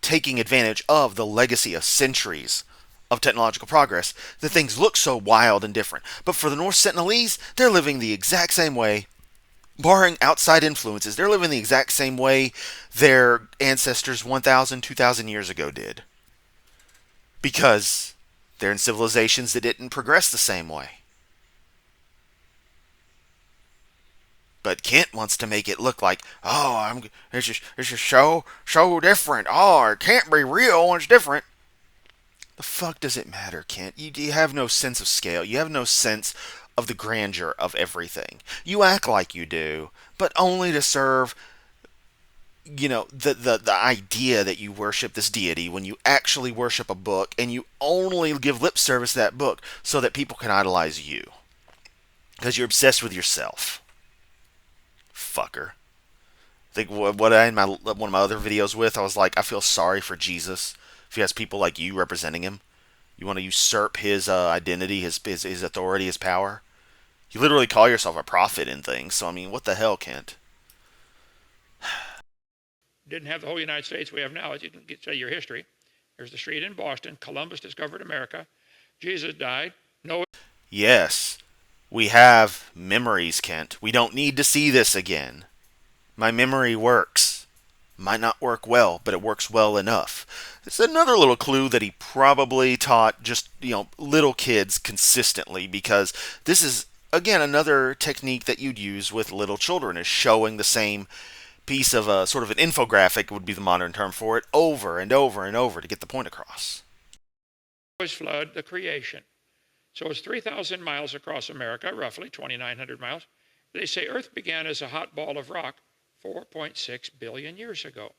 Speaker 1: taking advantage of the legacy of centuries of technological progress that things look so wild and different. But for the North Sentinelese, they're living the exact same way, barring outside influences. They're living the exact same way their ancestors 1,000, 2,000 years ago did. Because they're in civilizations that didn't progress the same way. But Kent wants to make it look like, oh, it's just so different. Oh, it can't be real. It's different. The fuck does it matter, Kent? You have no sense of scale. You have no sense of the grandeur of everything. You act like you do, but only to serve, the idea that you worship this deity when you actually worship a book, and you only give lip service to that book so that people can idolize you. Because you're obsessed with yourself. Fucker. I think what I in one of my other videos with, I was like, I feel sorry for Jesus if he has people like you representing him. You want to usurp his identity, his authority, his power. You literally call yourself a prophet in things. So I mean, what the hell, Kent?
Speaker 2: Didn't have the whole United States we have now. As you can say your history. There's the street in Boston. Columbus discovered America. Jesus died. No.
Speaker 1: Yes. We have memories, Kent. We don't need to see this again. My memory works. might not work well, but it works well enough. It's another little clue that he probably taught just, little kids consistently, because this is, again, another technique that you'd use with little children, is showing the same piece of a sort of an infographic, would be the modern term for it, over and over and over to get the point across.
Speaker 2: Was flood the creation. So it's 3,000 miles across America, roughly 2,900 miles. They say Earth began as a hot ball of rock 4.6 billion years ago.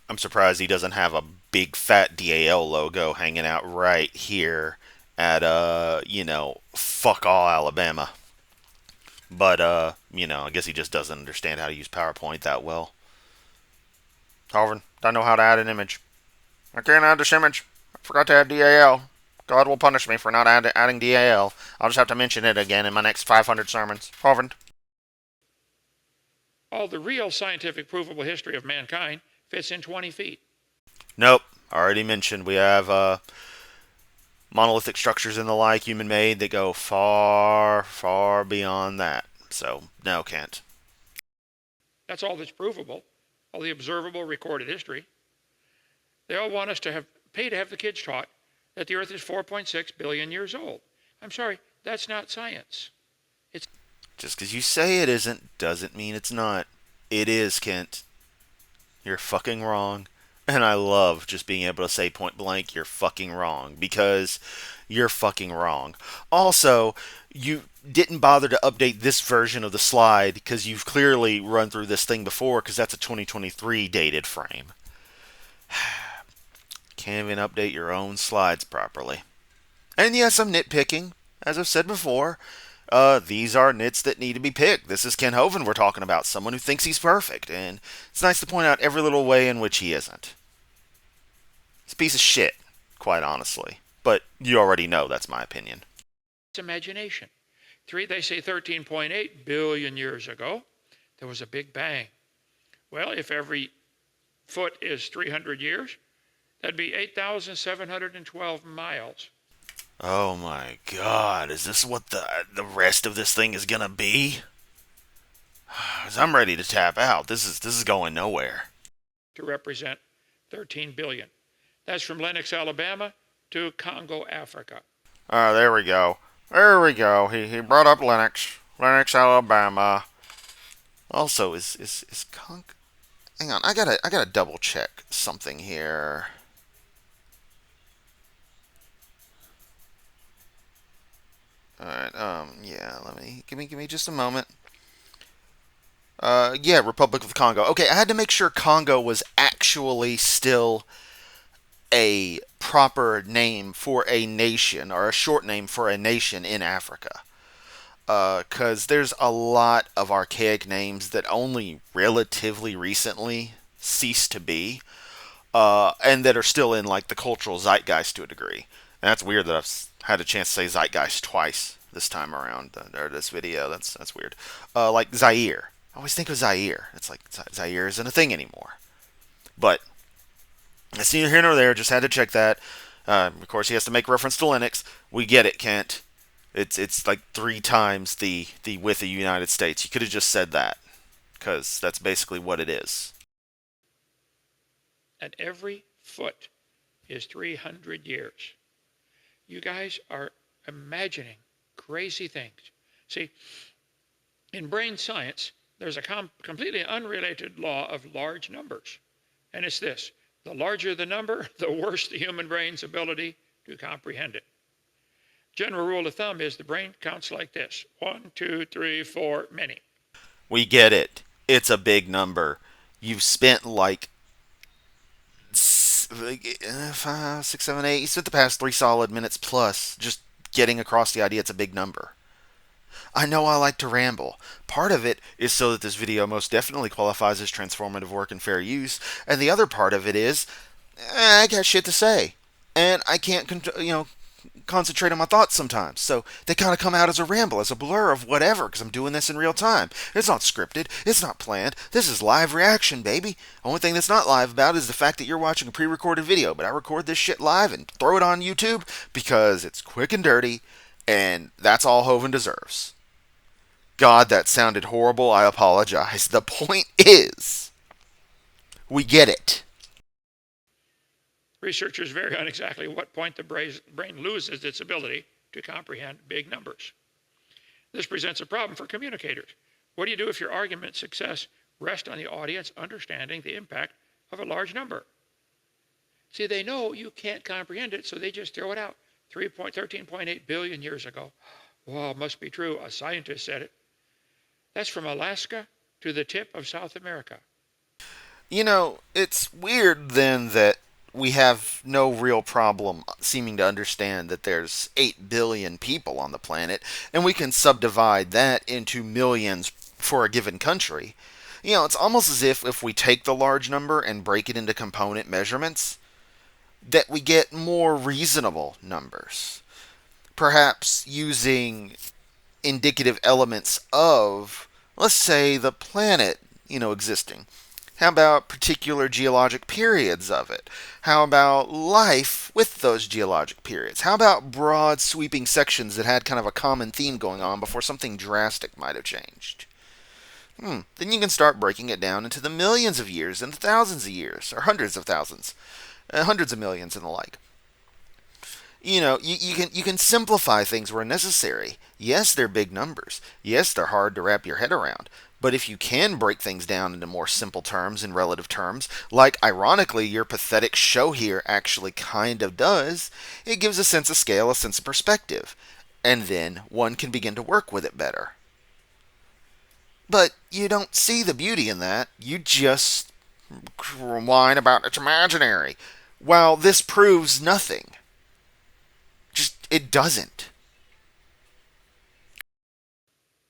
Speaker 1: I'm surprised he doesn't have a big fat DAL logo hanging out right here at, fuck all Alabama. But, I guess he just doesn't understand how to use PowerPoint that well. Hovind, don't know how to add an image. I can't add this image. I forgot to add DAL. God will punish me for not adding DAL. I'll just have to mention it again in my next 500 sermons. Hovind.
Speaker 2: All the real scientific provable history of mankind fits in 20 feet.
Speaker 1: Nope. Already mentioned we have monolithic structures and the like, human-made, that go far, far beyond that. So, no, can't.
Speaker 2: That's all that's provable, all the observable recorded history. They all want us to pay to have the kids taught that the Earth is 4.6 billion years old. I'm sorry, that's not science.
Speaker 1: Just because you say it isn't doesn't mean it's not. It is, Kent. You're fucking wrong. And I love just being able to say point blank, you're fucking wrong, because you're fucking wrong. Also, you didn't bother to update this version of the slide because you've clearly run through this thing before, because that's a 2023 dated frame. Can't even update your own slides properly. And yes, I'm nitpicking, as I've said before. These are nits that need to be picked. This is Ken Hovind we're talking about, someone who thinks he's perfect, and it's nice to point out every little way in which he isn't. It's a piece of shit, quite honestly. But you already know that's my opinion.
Speaker 2: It's imagination. They say 13.8 billion years ago, there was a big bang. Well, if every foot is 300 years, that'd be 8,712 miles.
Speaker 1: Oh my god, is this what the rest of this thing is gonna be? 'Cause I'm ready to tap out. This is going nowhere.
Speaker 2: To represent 13 billion. That's from Lenox, Alabama to Congo, Africa.
Speaker 1: There we go. There we go. He brought up Lenox, Alabama. Also, is Congo? Hang on, I gotta double check something here. Alright, yeah, give me just a moment. Yeah, Republic of Congo. Okay, I had to make sure Congo was actually still a proper name for a nation, or a short name for a nation in Africa. Because there's a lot of archaic names that only relatively recently ceased to be, and that are still in, like, the cultural zeitgeist to a degree. And that's weird that I've had a chance to say zeitgeist twice this time around, or this video. That's weird. Like Zaire. I always think of Zaire. It's like Zaire isn't a thing anymore. But it's neither here nor there. Just had to check that. Of course, he has to make reference to Linux. We get it, Kent. It's like 3 times the width of the United States. You could have just said that, because that's basically what it is.
Speaker 2: And every foot is 300 years. You guys are imagining crazy things. See, in brain science, there's a completely unrelated law of large numbers. And it's this: the larger the number, the worse the human brain's ability to comprehend it. General rule of thumb is the brain counts like this: 1, 2, 3, 4, many.
Speaker 1: We get it. It's a big number. You've spent like 5, 6, 7, 8. You spent the past 3 solid minutes plus just getting across the idea it's a big number. I know I like to ramble. Part of it is so that this video most definitely qualifies as transformative work and fair use, and the other part of it is I got shit to say, and I can't concentrate on my thoughts sometimes, so they kind of come out as a ramble, as a blur of whatever, because I'm doing this in real time. It's not scripted, it's not planned, this is live reaction, baby. Only thing that's not live about is the fact that you're watching a pre-recorded video, but I record this shit live and throw it on YouTube because it's quick and dirty, and that's all Hovind deserves. God, that sounded horrible. I apologize. The point is, We get it.
Speaker 2: Researchers vary on exactly what point the brain loses its ability to comprehend big numbers. This presents a problem for communicators. What do you do if your argument success rests on the audience understanding the impact of a large number? See, they know you can't comprehend it, so they just throw it out. 13.8 billion years ago. Wow, must be true. A scientist said it. That's from Alaska to the tip of South America.
Speaker 1: You know, it's weird then that we have no real problem seeming to understand that there's 8 billion people on the planet, and we can subdivide that into millions for a given country. You know, it's almost as if we take the large number and break it into component measurements, that we get more reasonable numbers. Perhaps using indicative elements of, let's say, the planet, existing. How about particular geologic periods of it? How about life with those geologic periods? How about broad sweeping sections that had kind of a common theme going on before something drastic might have changed? Then you can start breaking it down into the millions of years and the thousands of years, or hundreds of thousands, hundreds of millions and the like. You can simplify things where necessary. Yes, they're big numbers. Yes, they're hard to wrap your head around. But if you can break things down into more simple terms and relative terms, like ironically your pathetic show here actually kind of does, it gives a sense of scale, a sense of perspective. And then one can begin to work with it better. But you don't see the beauty in that. You just whine about it's imaginary. While this proves nothing. It doesn't.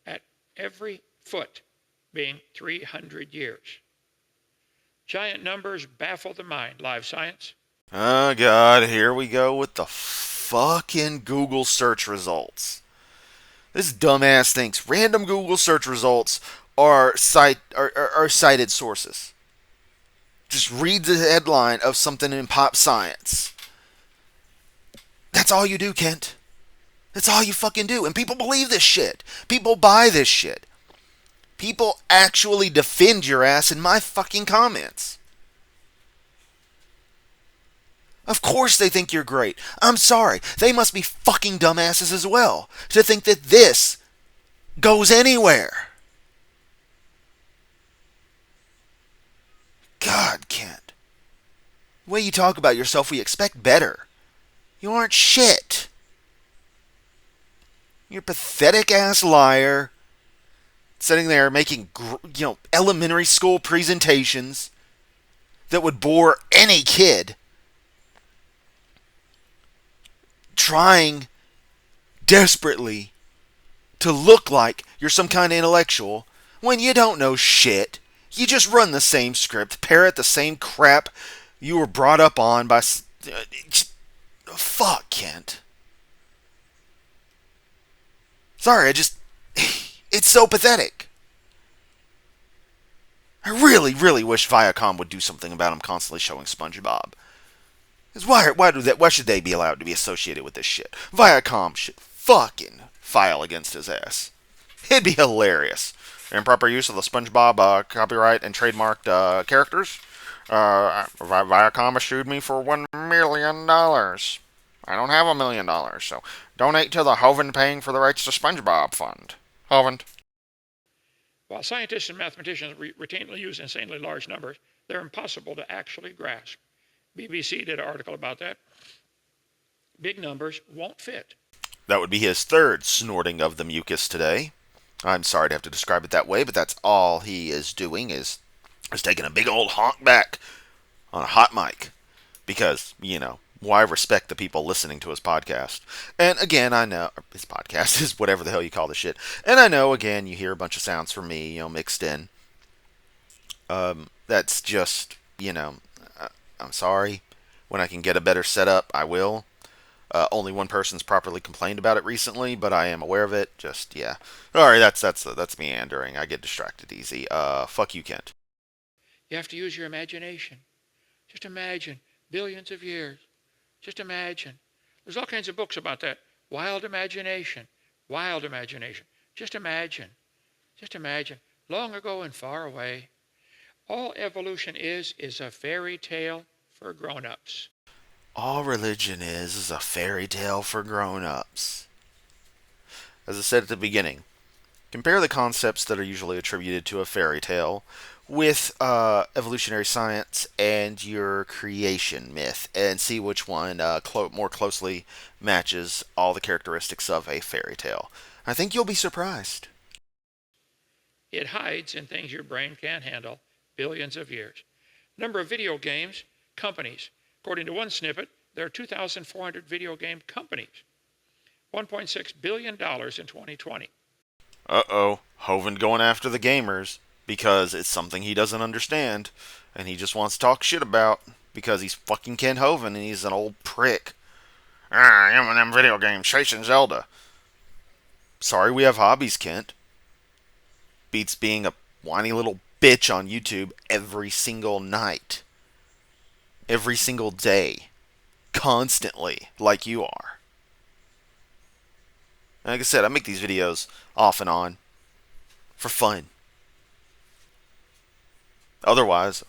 Speaker 2: At every foot being 300 years. Giant numbers baffle the mind. Live science.
Speaker 1: Oh, God, here we go with the fucking Google search results. This dumbass thinks random Google search results are cited sources. Just read the headline of something in pop science. That's all you do, Kent. That's all you fucking do. And people believe this shit. People buy this shit. People actually defend your ass in my fucking comments. Of course they think you're great. I'm sorry. They must be fucking dumbasses as well to think that this goes anywhere. God, Kent. The way you talk about yourself, we expect better. You aren't shit. You're a pathetic ass liar. Sitting there making, elementary school presentations that would bore any kid. Trying desperately to look like you're some kind of intellectual when you don't know shit. You just run the same script, parrot the same crap you were brought up on by... Fuck, Kent. Sorry, it's so pathetic. I really, really wish Viacom would do something about him constantly showing SpongeBob. Because why should they be allowed to be associated with this shit? Viacom should fucking file against his ass. It'd be hilarious. Improper use of the SpongeBob copyright and trademarked characters. Viacom issued me for $1 million. I don't have $1 million, so donate to the Hovind Paying for the Rights to SpongeBob Fund. Hovind.
Speaker 2: While scientists and mathematicians routinely use insanely large numbers, they're impossible to actually grasp. BBC did an article about that. Big numbers won't fit.
Speaker 1: That would be his third snorting of the mucus today. I'm sorry to have to describe it that way, but that's all he is doing is taking a big old honk back on a hot mic. Because, why respect the people listening to his podcast? And again, I know his podcast is whatever the hell you call the shit. And I know, again, you hear a bunch of sounds from me, mixed in. That's just, I'm sorry. When I can get a better setup, I will. Only one person's properly complained about it recently, but I am aware of it. Just, yeah. Alright, that's meandering. I get distracted easy. Fuck you, Kent.
Speaker 2: You have to use your imagination. Just imagine billions of years. Just imagine. There's all kinds of books about that. Wild imagination. Wild imagination. Just imagine. Just imagine. Long ago and far away. All evolution is a fairy tale for grown-ups.
Speaker 1: All religion is a fairy tale for grown-ups. As I said at the beginning, compare the concepts that are usually attributed to a fairy tale with evolutionary science and your creation myth, and see which one more closely matches all the characteristics of a fairy tale. I think you'll be surprised.
Speaker 2: It hides in things your brain can't handle billions of years. Number of video games, companies. According to one snippet, there are 2,400 video game companies. $1.6 billion in 2020.
Speaker 1: Uh-oh, Hovind going after the gamers because it's something he doesn't understand and he just wants to talk shit about because he's fucking Ken Hovind and he's an old prick. I am in them video games chasing Zelda. Sorry, we have hobbies, Kent. Beats being a whiny little bitch on YouTube every single night. Every single day. Constantly, like you are. Like I said, I make these videos off and on for fun. Otherwise,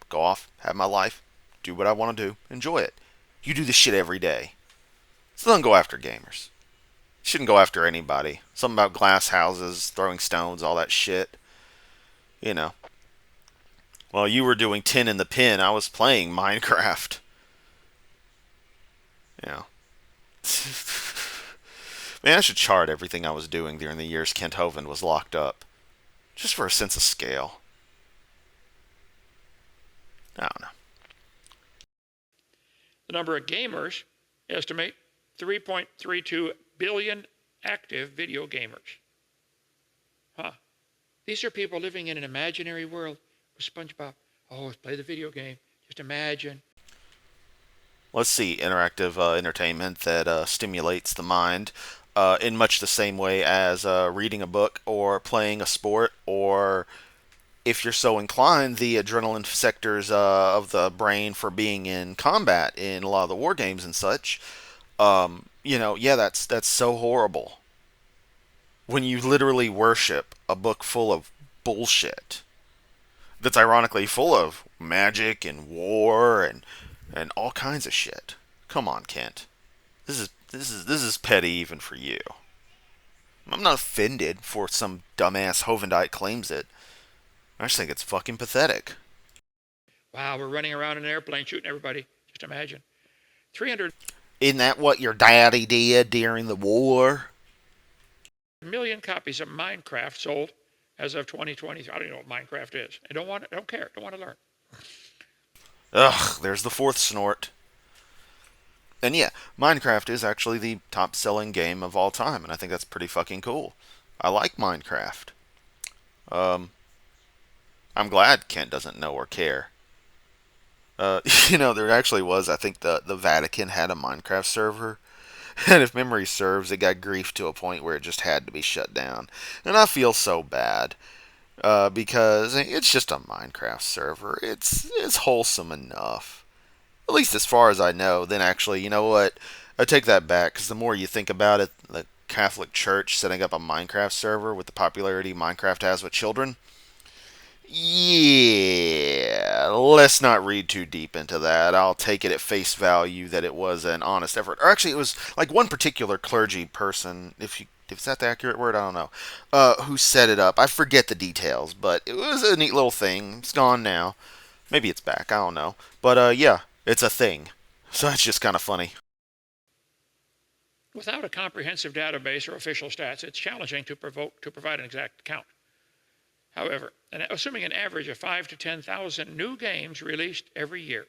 Speaker 1: go off, have my life, do what I want to do, enjoy it. You do this shit every day. So don't go after gamers. Shouldn't go after anybody. Something about glass houses, throwing stones, all that shit. You know. While you were doing 10 in the pin, I was playing Minecraft. You know. Man, I should chart everything I was doing during the years Kent Hovind was locked up. Just for a sense of scale. I don't know.
Speaker 2: The number of gamers estimate 3.32 billion active video gamers. Huh. These are people living in an imaginary world with SpongeBob. Oh, let's play the video game. Just imagine.
Speaker 1: Let's see, interactive entertainment that stimulates the mind in much the same way as reading a book or playing a sport, or if you're so inclined, the adrenaline sectors of the brain for being in combat in a lot of the war games and such. Yeah, that's so horrible. When you literally worship a book full of bullshit that's ironically full of magic and war and all kinds of shit. Come on, Kent. This is petty even for you. I'm not offended for some dumbass Hovindite claims it. I just think it's fucking pathetic.
Speaker 2: Wow, we're running around in an airplane shooting everybody. Just imagine. 300
Speaker 1: Isn't that what your daddy did during the war?
Speaker 2: million copies of Minecraft sold as of 2020. I don't even know what Minecraft is. I don't care. Don't want to learn.
Speaker 1: Ugh, there's the fourth snort. And yeah, Minecraft is actually the top-selling game of all time, and I think that's pretty fucking cool. I like Minecraft. I'm glad Kent doesn't know or care. There actually was, I think the Vatican had a Minecraft server, and if memory serves, it got griefed to a point where it just had to be shut down. And I feel so bad, because it's just a Minecraft server. It's wholesome enough. At least as far as I know. Then actually, you know what? I take that back, because the more you think about it, the Catholic Church setting up a Minecraft server with the popularity Minecraft has with children, yeah, let's not read too deep into that. I'll take it at face value that it was an honest effort. Or actually, it was like one particular clergy person, if that's the accurate word, I don't know, who set it up. I forget the details, but it was a neat little thing. It's gone now. Maybe it's back. I don't know. But yeah, it's a thing. So it's just kind of funny.
Speaker 2: Without a comprehensive database or official stats, it's challenging to provide an exact count. However, assuming an average of 5 to 10,000 new games released every year,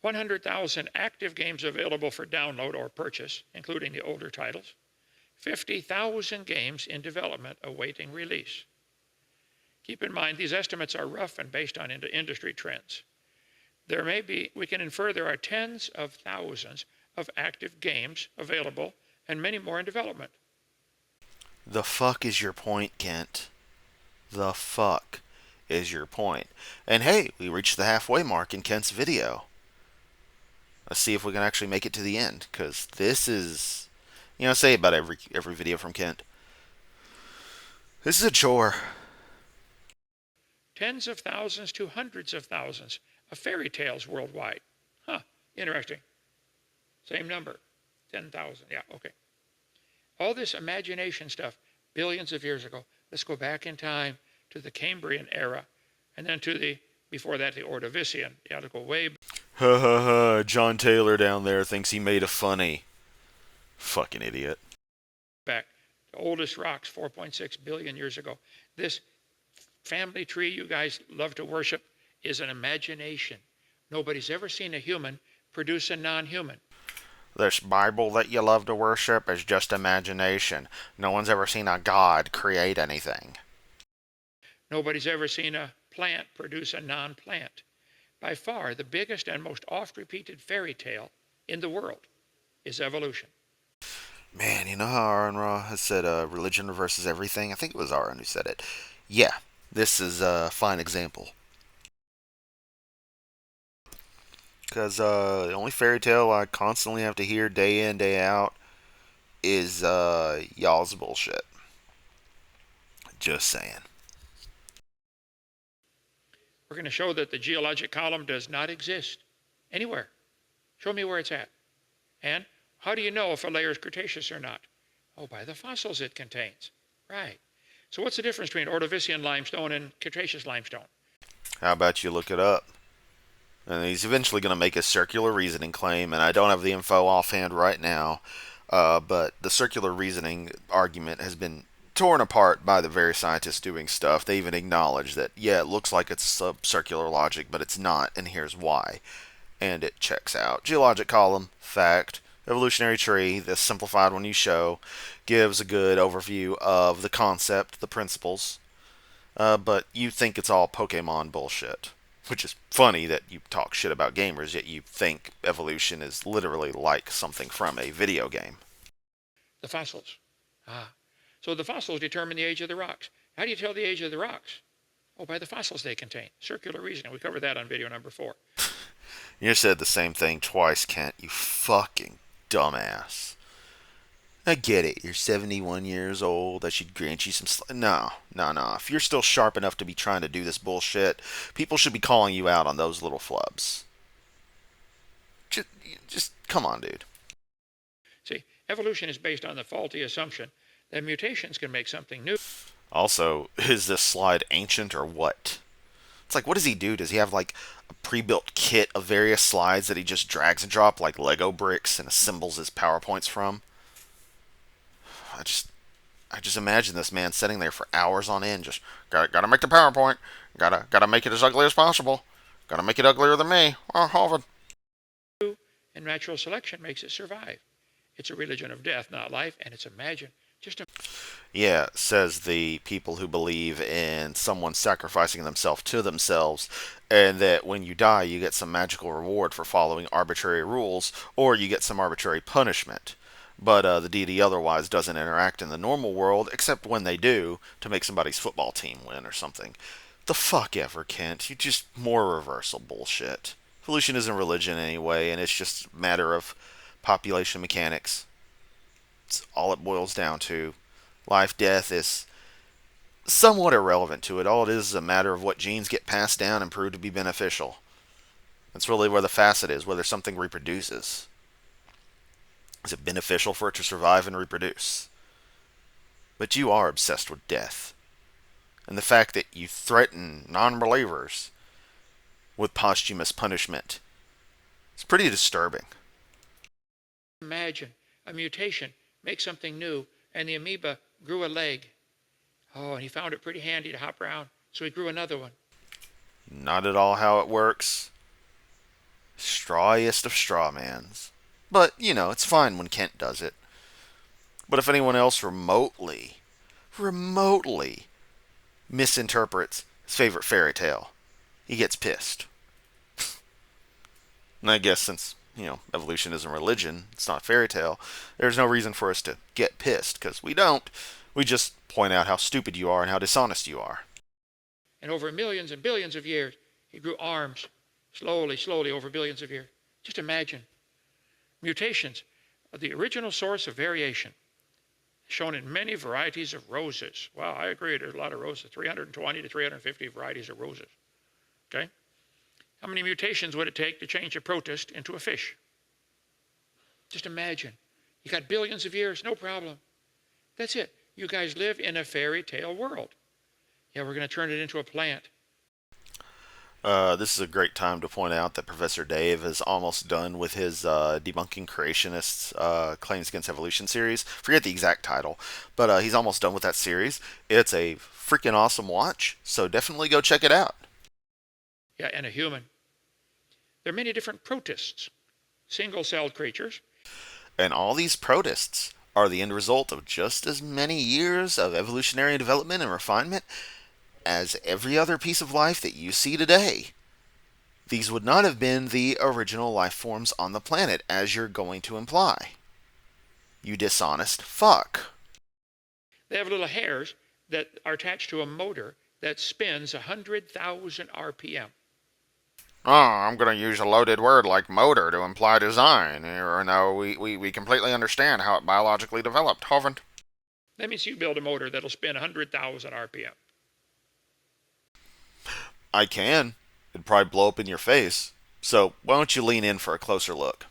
Speaker 2: 100,000 active games available for download or purchase, including the older titles, 50,000 games in development awaiting release. Keep in mind, these estimates are rough and based on industry trends. We can infer there are tens of thousands of active games available and many more in development.
Speaker 1: The fuck is your point, Kent? The fuck is your point? And hey, we reached the halfway mark in Kent's video. Let's see if we can actually make it to the end, because this is, say about every video from Kent. This is a chore.
Speaker 2: tens of thousands to hundreds of thousands of fairy tales worldwide. Huh, interesting. Same number, 10,000, yeah, okay. All this imagination stuff, billions of years ago. Let's go back in time to the Cambrian era, and then to the, before that, the Ordovician. You have to go way
Speaker 1: Ha ha ha, John Taylor down there thinks he made a funny. Fucking idiot.
Speaker 2: back. The oldest rocks, 4.6 billion years ago. This family tree you guys love to worship is an imagination. Nobody's ever seen a human produce a non-human.
Speaker 1: This Bible that you love to worship is just imagination. No one's ever seen a god create anything.
Speaker 2: Nobody's ever seen a plant produce a non-plant. By far, the biggest and most oft-repeated fairy tale in the world is evolution.
Speaker 1: Man, you know how Aaron Ra has said religion reverses everything? I think it was Aaron who said it. Yeah, this is a fine example. Because the only fairy tale I constantly have to hear day in, day out is y'all's bullshit. Just saying.
Speaker 2: We're going to show that the geologic column does not exist anywhere. Show me where it's at. And how do you know if a layer is Cretaceous or not? Oh, by the fossils it contains. Right. So what's the difference between Ordovician limestone and Cretaceous limestone?
Speaker 1: How about you look it up? And he's eventually going to make a circular reasoning claim, and I don't have the info offhand right now, but the circular reasoning argument has been torn apart by the various scientists doing stuff. They even acknowledge that, yeah, it looks like it's circular logic, but it's not, and here's why. And it checks out. Geologic column, fact. Evolutionary tree, the simplified one you show, gives a good overview of the concept, the principles, but you think it's all Pokemon bullshit. Which is funny that you talk shit about gamers, yet you think evolution is literally like something from a video game.
Speaker 2: The fossils. So the fossils determine the age of the rocks. How do you tell the age of the rocks? Oh, by the fossils they contain. Circular reasoning. We covered that on video number 4.
Speaker 1: You said the same thing twice, Kent, you fucking dumbass. I get it, you're 71 years old, I should grant you some No. If you're still sharp enough to be trying to do this bullshit, people should be calling you out on those little flubs. Just come on, dude.
Speaker 2: See, evolution is based on the faulty assumption that mutations can make something new.
Speaker 1: Also, is this slide ancient or what? It's like, what does he do? Does he have like a pre-built kit of various slides that he just drags and drop like Lego bricks and assembles his PowerPoints from? I just imagine this man sitting there for hours on end, just gotta make the PowerPoint, gotta make it as ugly as possible, gotta make it uglier than me. Oh, Hovind.
Speaker 2: And natural selection makes it survive. It's a religion of death, not life, and it's imagined.
Speaker 1: Yeah, says the people who believe in someone sacrificing themselves to themselves, and that when you die, you get some magical reward for following arbitrary rules, or you get some arbitrary punishment. But the deity otherwise doesn't interact in the normal world, except when they do, to make somebody's football team win or something. The fuck ever, Kent. You just more reversal bullshit. Evolution isn't religion anyway, and it's just a matter of population mechanics. It's all it boils down to. Life, death is somewhat irrelevant to it. All it is a matter of what genes get passed down and prove to be beneficial. That's really where the facet is, whether something reproduces. Is it beneficial for it to survive and reproduce? But you are obsessed with death. And the fact that you threaten non-believers with posthumous punishment is pretty disturbing.
Speaker 2: Imagine a mutation makes something new, and the amoeba grew a leg. Oh, and he found it pretty handy to hop around, so he grew another one.
Speaker 1: Not at all how it works. Strawiest of strawmans. But, you know, it's fine when Kent does it. But if anyone else remotely misinterprets his favorite fairy tale, he gets pissed. And I guess since, evolution isn't religion, it's not a fairy tale, there's no reason for us to get pissed, because we don't. We just point out how stupid you are and how dishonest you are.
Speaker 2: And over millions and billions of years, he grew arms, slowly, over billions of years. Just imagine. Mutations are the original source of variation. shown in many varieties of roses. Wow, I agree, there's a lot of roses, 320 to 350 varieties of roses. Okay? How many mutations would it take to change a protist into a fish? Just imagine. You got billions of years, no problem. That's it. You guys live in a fairy tale world. Yeah, we're going to turn it into a plant.
Speaker 1: This is a great time to point out that Professor Dave is almost done with his debunking creationists claims against evolution series. Forget the exact title, but he's almost done with that series. It's a freaking awesome watch, so definitely go check it out.
Speaker 2: Yeah, and a human. There are many different protists, single-celled creatures.
Speaker 1: And all these protists are the end result of just as many years of evolutionary development and refinement as every other piece of life that you see today. These would not have been the original life forms on the planet, as you're going to imply. You dishonest fuck.
Speaker 2: They have little hairs that are attached to a motor that spins 100,000 RPM.
Speaker 1: Oh, I'm going to use a loaded word like motor to imply design. No, we completely understand how it biologically developed, Hovind.
Speaker 2: That means you build a motor that'll spin 100,000 RPM.
Speaker 1: I can. It'd probably blow up in your face. So why don't you lean in for a closer look?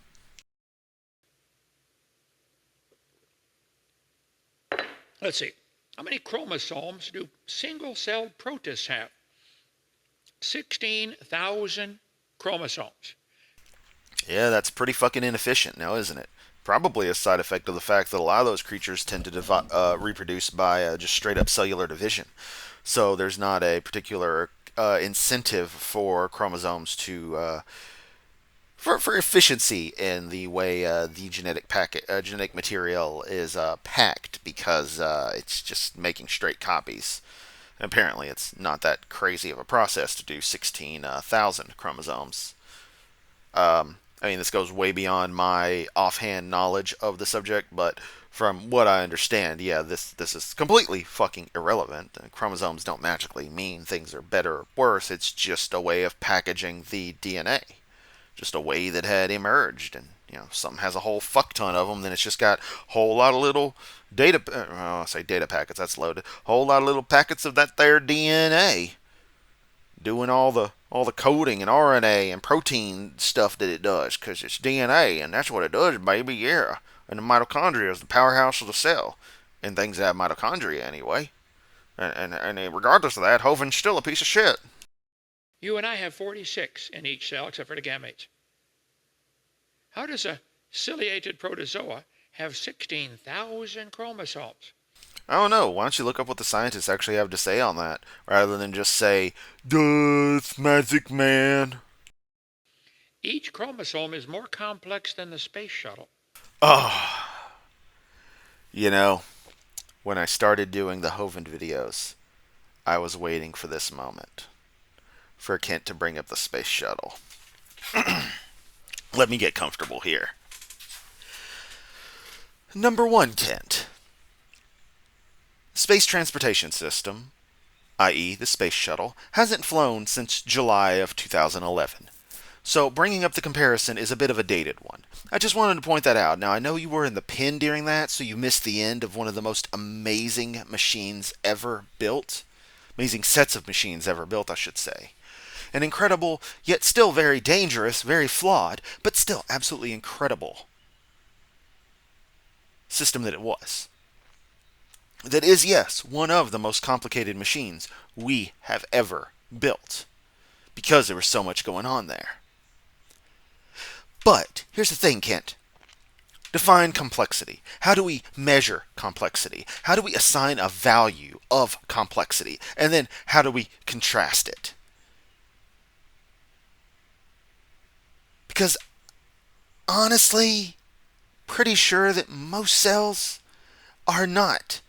Speaker 2: Let's see. How many chromosomes do single-celled protists have? 16,000 chromosomes.
Speaker 1: Yeah, that's pretty fucking inefficient now, isn't it? Probably a side effect of the fact that a lot of those creatures tend to reproduce by just straight up cellular division. So there's not a particular incentive for chromosomes to for efficiency in the way the genetic material is packed, because it's just making straight copies. Apparently, it's not that crazy of a process to do 16,000 chromosomes. I mean, this goes way beyond my offhand knowledge of the subject, but from what I understand, yeah, this is completely fucking irrelevant. Chromosomes don't magically mean things are better or worse. It's just a way of packaging the DNA, just a way that had emerged. And something has a whole fuck ton of them, then it's just got a whole lot of little I say data packets. That's loaded. Whole lot of little packets of that there DNA, doing all the coding and RNA and protein stuff that it does, because it's DNA, and that's what it does, baby, yeah. And the mitochondria is the powerhouse of the cell, and things that have mitochondria anyway. And regardless of that, Hovind's still a piece of shit.
Speaker 2: You and I have 46 in each cell, except for the gametes. How does a ciliated protozoa have 16,000 chromosomes?
Speaker 1: I don't know. Why don't you look up what the scientists actually have to say on that, rather than just say, "Duh, it's magic, man."
Speaker 2: Each chromosome is more complex than the space shuttle.
Speaker 1: Oh. When I started doing the Hovind videos, I was waiting for this moment. For Kent to bring up the space shuttle. Let me get comfortable here. Number 1, Kent. Space Transportation System, i.e. the space shuttle, hasn't flown since July of 2011. So bringing up the comparison is a bit of a dated one. I just wanted to point that out. Now, I know you were in the pen during that, so you missed the end of one of the most amazing machines ever built. Amazing sets of machines ever built, I should say. An incredible, yet still very dangerous, very flawed, but still absolutely incredible system that it was. That is, yes, one of the most complicated machines we have ever built, because there was so much going on there. But here's the thing, Kent. Define complexity. How do we measure complexity? How do we assign a value of complexity? And then how do we contrast it? Because honestly, pretty sure that most cells are not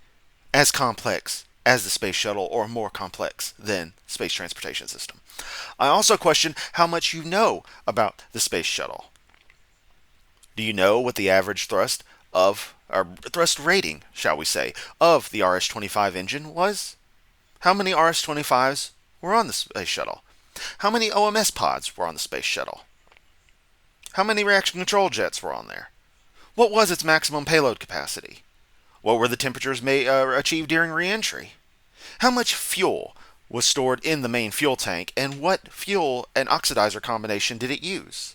Speaker 1: as complex as the space shuttle, or more complex than the Space Transportation System. I also question how much you know about the space shuttle. Do you know what the average thrust rating, shall we say, of the RS-25 engine was? How many RS-25s were on the space shuttle? How many OMS pods were on the space shuttle? How many reaction control jets were on there? What was its maximum payload capacity? What were the temperatures achieved during reentry? How much fuel was stored in the main fuel tank, and what fuel and oxidizer combination did it use?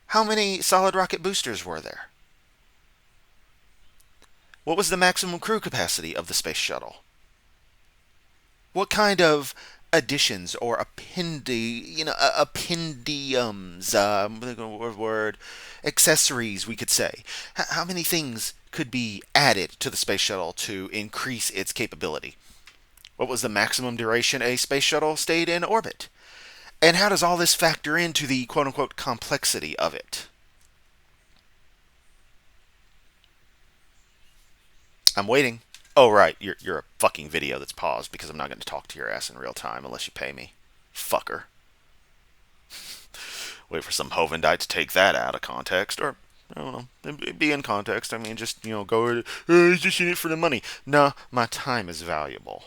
Speaker 1: How many solid rocket boosters were there? What was the maximum crew capacity of the space shuttle? What kind of additions or appendiums, accessories, we could say? How many things could be added to the space shuttle to increase its capability? What was the maximum duration a space shuttle stayed in orbit? And how does all this factor into the quote-unquote complexity of it? I'm waiting. Oh, right. You're a fucking video that's paused because I'm not going to talk to your ass in real time unless you pay me. Fucker. Wait for some Hovindite to take that out of context. Or, I don't know. It'd be in context. I mean, just, go, he's just in it for the money. No, my time is valuable.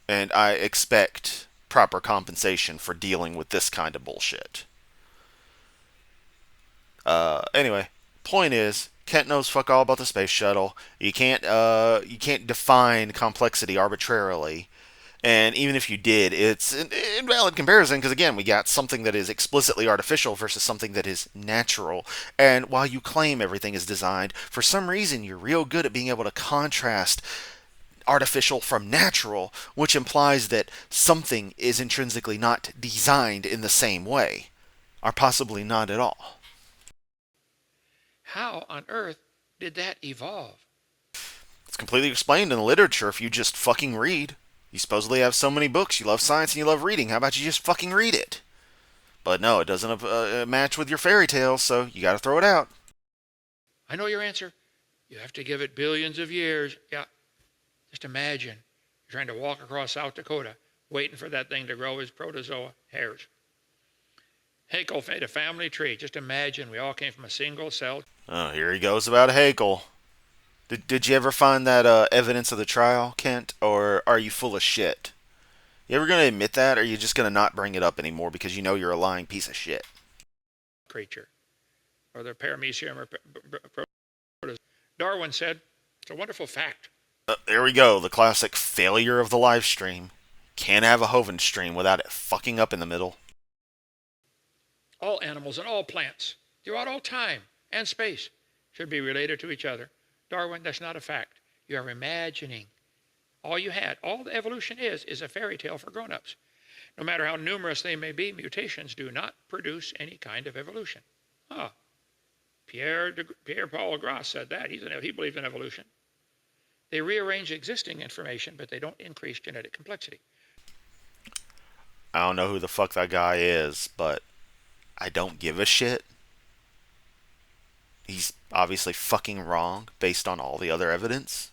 Speaker 1: And I expect proper compensation for dealing with this kind of bullshit. Anyway, point is, Kent knows fuck all about the space shuttle. You can't define complexity arbitrarily. And even if you did, it's an invalid comparison because, again, we got something that is explicitly artificial versus something that is natural. And while you claim everything is designed, for some reason you're real good at being able to contrast artificial from natural, which implies that something is intrinsically not designed in the same way, or possibly not at all.
Speaker 2: How on earth did that evolve?
Speaker 1: It's completely explained in the literature if you just fucking read. You supposedly have so many books, you love science and you love reading. How about you just fucking read it? But no, it doesn't match with your fairy tales, so you gotta throw it out.
Speaker 2: I know your answer. You have to give it billions of years. Yeah. Just imagine you're trying to walk across South Dakota, waiting for that thing to grow as protozoa hairs. Haeckel made a family tree. Just imagine we all came from a single cell.
Speaker 1: Oh, here he goes about Haeckel. Did you ever find that evidence of the trial, Kent? Or are you full of shit? You ever going to admit that, or are you just going to not bring it up anymore because you know you're a lying piece of shit?
Speaker 2: Creature, or the paramecium or protozoa. Darwin said, it's a wonderful fact.
Speaker 1: There we go, the classic failure of the live stream. Can't have a Hovind stream without it fucking up in the middle.
Speaker 2: All animals and all plants, throughout all time and space, should be related to each other. Darwin, that's not a fact. You are imagining. All the evolution is a fairy tale for grown-ups. No matter how numerous they may be, mutations do not produce any kind of evolution. Pierre-Paul Gras said that. He believed in evolution. They rearrange existing information, but they don't increase genetic complexity.
Speaker 1: I don't know who the fuck that guy is, but I don't give a shit. He's obviously fucking wrong based on all the other evidence.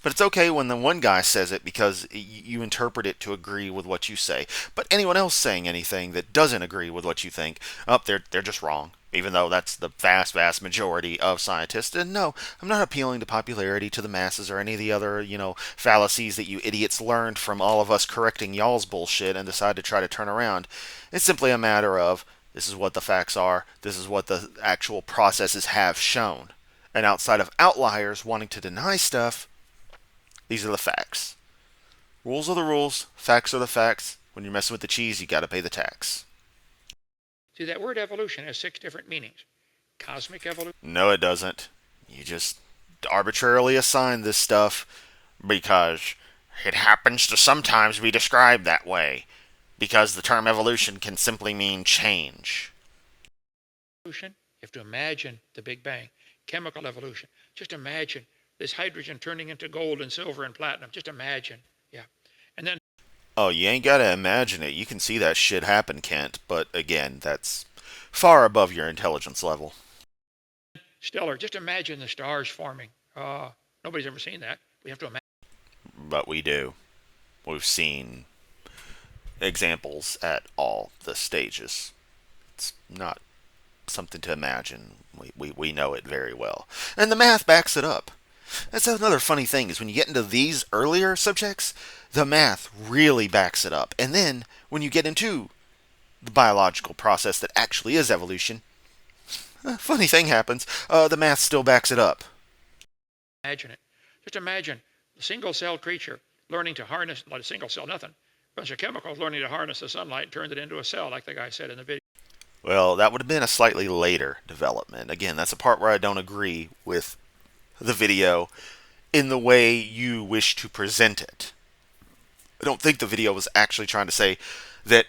Speaker 1: But it's okay when the one guy says it because you interpret it to agree with what you say. But anyone else saying anything that doesn't agree with what you think, they're just wrong. Even though that's the vast, vast majority of scientists. And no, I'm not appealing to popularity to the masses or any of the other, fallacies that you idiots learned from all of us correcting y'all's bullshit and decide to try to turn around. It's simply a matter of, this is what the facts are, this is what the actual processes have shown. And outside of outliers wanting to deny stuff, these are the facts. Rules are the rules, facts are the facts. When you're messing with the cheese, you gotta pay the tax.
Speaker 2: See, that word evolution has 6 different meanings. Cosmic evolution.
Speaker 1: No, it doesn't. You just arbitrarily assign this stuff because it happens to sometimes be described that way. Because the term evolution can simply mean change.
Speaker 2: Evolution, you have to imagine the Big Bang. Chemical evolution. Just imagine this hydrogen turning into gold and silver and platinum. Just imagine. Yeah. And then...
Speaker 1: Oh, you ain't gotta imagine it. You can see that shit happen, Kent. But again, that's far above your intelligence level.
Speaker 2: Stellar. Just imagine the stars forming. Nobody's ever seen that. We have to imagine.
Speaker 1: But we do. We've seen examples at all the stages. It's not something to imagine. We know it very well. And the math backs it up. That's another funny thing, is when you get into these earlier subjects, the math really backs it up. And then, when you get into the biological process that actually is evolution, Funny thing happens. The math still backs it up.
Speaker 2: Imagine it. Just imagine a single-cell creature learning to harness, not a single cell, nothing. A bunch of chemicals learning to harness the sunlight and turned it into a cell, like the guy said in the video.
Speaker 1: Well, that would have been a slightly later development. Again, that's a part where I don't agree with the video in the way you wish to present it. I don't think the video was actually trying to say that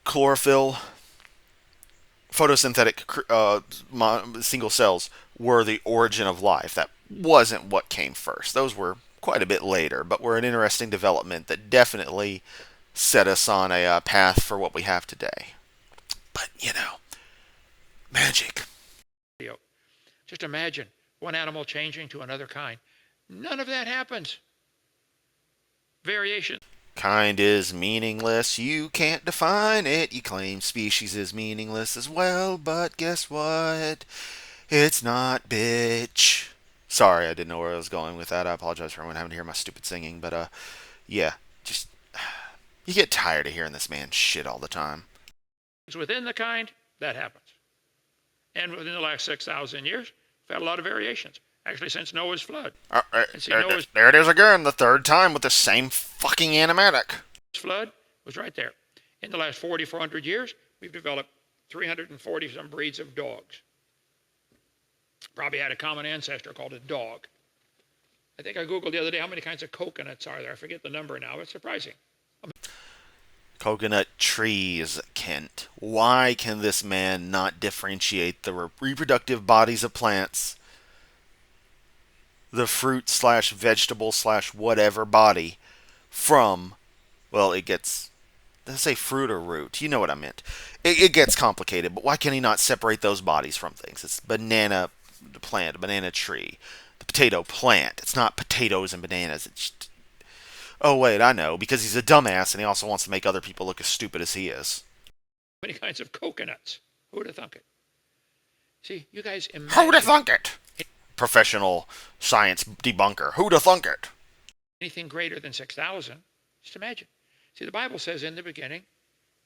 Speaker 1: chlorophyll, photosynthetic single cells were the origin of life. That wasn't what came first. Those were quite a bit later, but were an interesting development that definitely set us on a path for what we have today. But, magic.
Speaker 2: Just imagine one animal changing to another kind. None of that happens. Variation.
Speaker 1: Kind is meaningless. You can't define it. You claim species is meaningless as well, but guess what? It's not, bitch. Sorry, I didn't know where I was going with that. I apologize for anyone having to hear my stupid singing, but yeah, just you get tired of hearing this man shit all the time.
Speaker 2: Within the kind, that happens. And within the last 6,000 years, we've had a lot of variations. Actually, since Noah's flood.
Speaker 1: There it is again, the third time with the same fucking animatic.
Speaker 2: Flood was right there. In the last 4,400 years, we've developed 340 some breeds of dogs. Probably had a common ancestor called a dog. I think I Googled the other day how many kinds of coconuts are there. I forget the number now. It's surprising.
Speaker 1: Coconut trees, Kent. Why can this man not differentiate the reproductive bodies of plants, the fruit slash vegetable slash whatever body, from, well, it gets, let's say fruit or root. You know what I meant. It gets complicated, but why can he not separate those bodies from things? It's banana plant, banana tree, the potato plant. It's not potatoes and bananas. It's just, oh, wait, I know. Because he's a dumbass and he also wants to make other people look as stupid as he is.
Speaker 2: Many kinds of coconuts. Who would have thunk it? See, you guys imagine.
Speaker 1: Who'd have thunk it? Professional science debunker. Who'd have thunk it?
Speaker 2: Anything greater than 6,000. Just imagine. See, the Bible says in the beginning,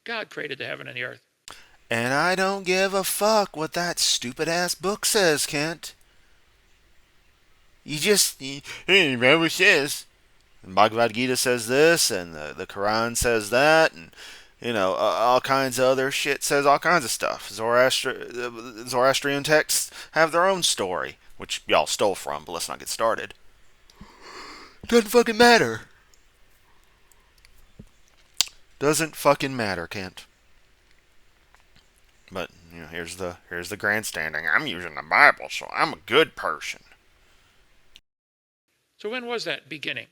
Speaker 2: God created the heaven and the earth.
Speaker 1: And I don't give a fuck what that stupid-ass book says, Kent. The Bible says. And Bhagavad Gita says this, and the Quran says that, and all kinds of other shit says all kinds of stuff. Zoroastrian texts have their own story, which y'all stole from, but let's not get started. Doesn't fucking matter. Doesn't fucking matter, Kent. But here's the grandstanding. I'm using the Bible, so I'm a good person.
Speaker 2: So when was that beginning?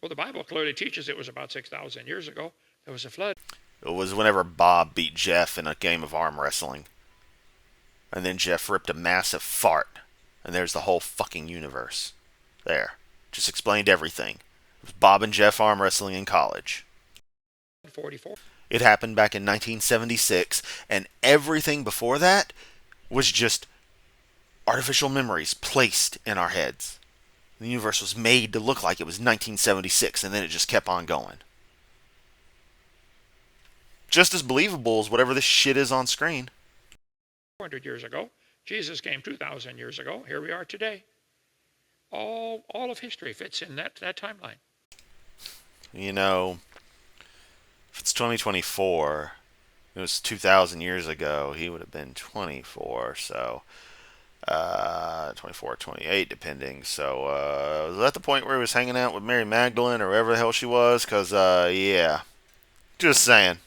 Speaker 2: Well, the Bible clearly teaches it was about 6,000 years ago. There was a flood.
Speaker 1: It was whenever Bob beat Jeff in a game of arm wrestling. And then Jeff ripped a massive fart. And there's the whole fucking universe. There. Just explained everything. It was Bob and Jeff arm wrestling in college.
Speaker 2: 44.
Speaker 1: It happened back in 1976. And everything before that was just artificial memories placed in our heads. The universe was made to look like it was 1976, and then it just kept on going. Just as believable as whatever this shit is on screen.
Speaker 2: 400 years ago. Jesus came 2,000 years ago. Here we are today. All of history fits in that timeline.
Speaker 1: If it's 2024, it was 2,000 years ago, he would have been 24, so 24, 28, depending. So, was that the point where he was hanging out with Mary Magdalene or wherever the hell she was? Because, yeah. Just saying.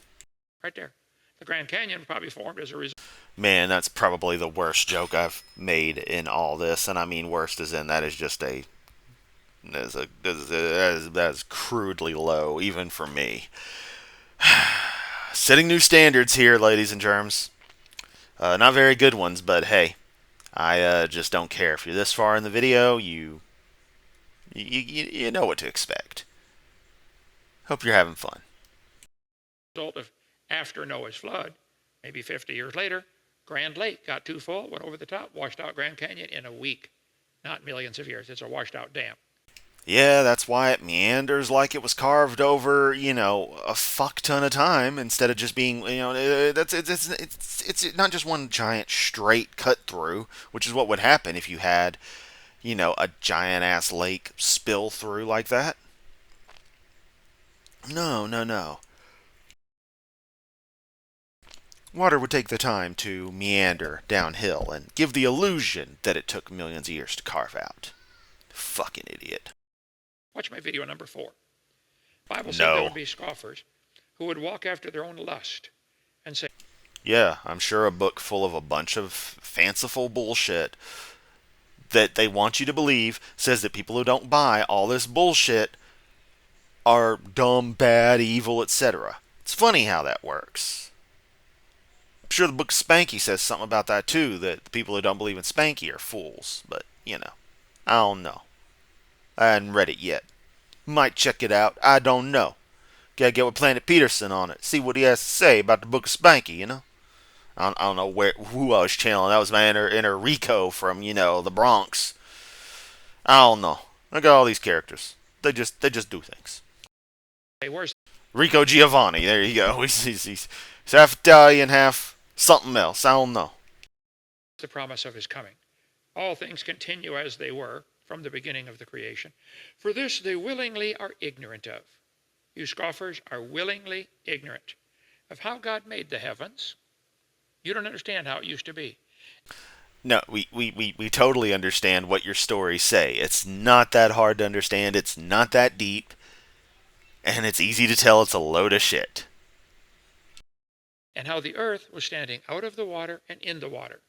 Speaker 2: Right there. The Grand Canyon probably formed as a result.
Speaker 1: Man, that's probably the worst joke I've made in all this. And I mean worst as in that is just that is crudely low, even for me. Setting new standards here, ladies and germs. Not very good ones, but hey. I just don't care. If you're this far in the video, you know what to expect. Hope you're having fun.
Speaker 2: Result of after Noah's flood, maybe 50 years later, Grand Lake got too full, went over the top, washed out Grand Canyon in a week. Not millions of years. It's a washed out dam.
Speaker 1: Yeah, that's why it meanders like it was carved over, a fuck ton of time instead of just being, that's it's not just one giant straight cut through, which is what would happen if you had, a giant ass lake spill through like that. No, no, no. Water would take the time to meander downhill and give the illusion that it took millions of years to carve out. Fucking idiot.
Speaker 2: Watch my video number 4. Bible said there
Speaker 1: No.
Speaker 2: would be scoffers who would walk after their own lust and say,
Speaker 1: Yeah, I'm sure a book full of a bunch of fanciful bullshit that they want you to believe says that people who don't buy all this bullshit are dumb, bad, evil, etc. It's funny how that works. I'm sure the book Spanky says something about that too, that the people who don't believe in Spanky are fools, but, I don't know. I hadn't read it yet. Might check it out, I don't know. Gotta get with Planet Peterson on it, see what he has to say about the book of Spanky. I don't know who I was channeling. That was my inner Rico from, the Bronx. I don't know. I got all these characters. They just do things.
Speaker 2: "Hey, where's
Speaker 1: Rico Giovanni. There you go. He's half Italian, half something else. I don't know.
Speaker 2: the promise of his coming? All things continue as they were from the beginning of the creation. For this they willingly are ignorant of." You scoffers are willingly ignorant of how God made the heavens. You don't understand how it used to be.
Speaker 1: No, we totally understand what your stories say. It's not that hard to understand. It's not that deep. And it's easy to tell it's a load of shit.
Speaker 2: And how the earth was standing out of the water and in the water.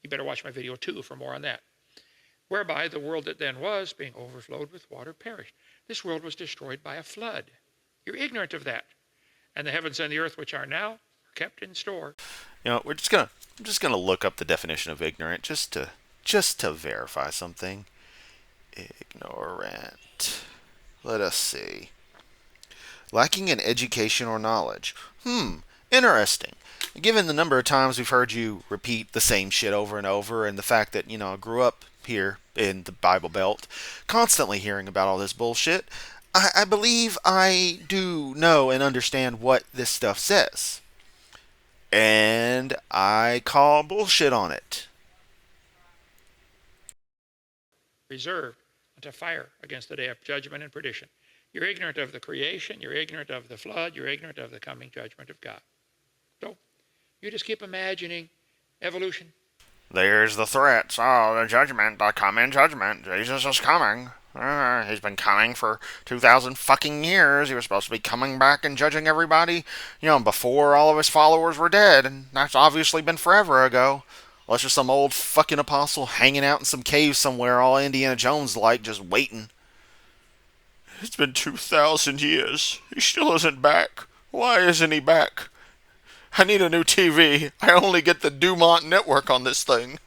Speaker 2: You better watch my video 2 for more on that. Whereby the world that then was, being overflowed with water, perished. This world was destroyed by a flood. You're ignorant of that. And the heavens and the earth which are now are kept in store.
Speaker 1: I'm just gonna look up the definition of ignorant just to verify something. Ignorant. Let us see. Lacking in education or knowledge. Interesting. Given the number of times we've heard you repeat the same shit over and over, and the fact that, I grew up here in the Bible Belt, constantly hearing about all this bullshit, I believe I do know and understand what this stuff says. And I call bullshit on it.
Speaker 2: Reserved unto fire against the day of judgment and perdition. You're ignorant of the creation. You're ignorant of the flood. You're ignorant of the coming judgment of God. So you just keep imagining evolution.
Speaker 1: There's the threats. Oh, the judgment, the coming judgment. Jesus is coming. He's been coming for 2,000 fucking years. He was supposed to be coming back and judging everybody, before all of his followers were dead. And that's obviously been forever ago. Unless there's some old fucking apostle hanging out in some cave somewhere, all Indiana Jones-like, just waiting. It's been 2,000 years. He still isn't back. Why isn't he back? I need a new TV. I only get the Dumont network on this thing.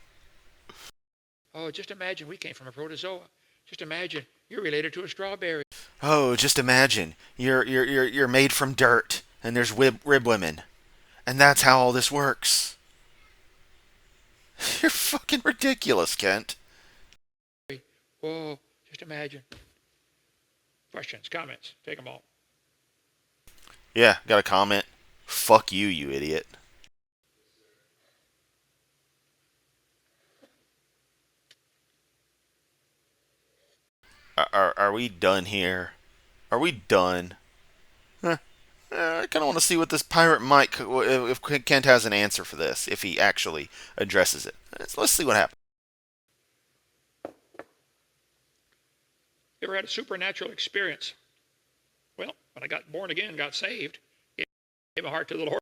Speaker 2: Oh, just imagine we came from a protozoa. Just imagine you're related to a strawberry.
Speaker 1: Oh, just imagine. You're made from dirt, and there's rib women. And that's how all this works. You're fucking ridiculous, Kent.
Speaker 2: Whoa, just imagine. Questions, comments, take them all.
Speaker 1: Yeah, got a comment. Fuck you, you idiot. Are we done here? Are we done? I kind of want to see what this pirate Mike, if Kent has an answer for this, if he actually addresses it. Let's see what happens.
Speaker 2: You ever had a supernatural experience? Well, when I got born again, got saved, gave my heart to the Lord.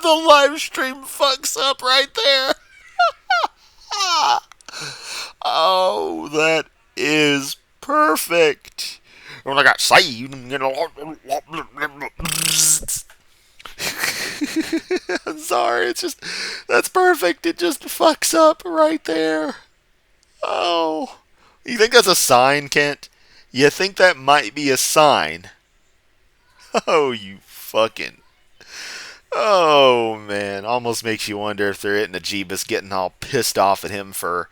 Speaker 1: The live stream fucks up right there. Oh, that is perfect. When I got saved, I'm sorry, that's perfect. It just fucks up right there. Oh, you think that's a sign, Kent? You think that might be a sign? Oh, you fucking. Oh, man. Almost makes you wonder if they're hitting the Jeebus getting all pissed off at him for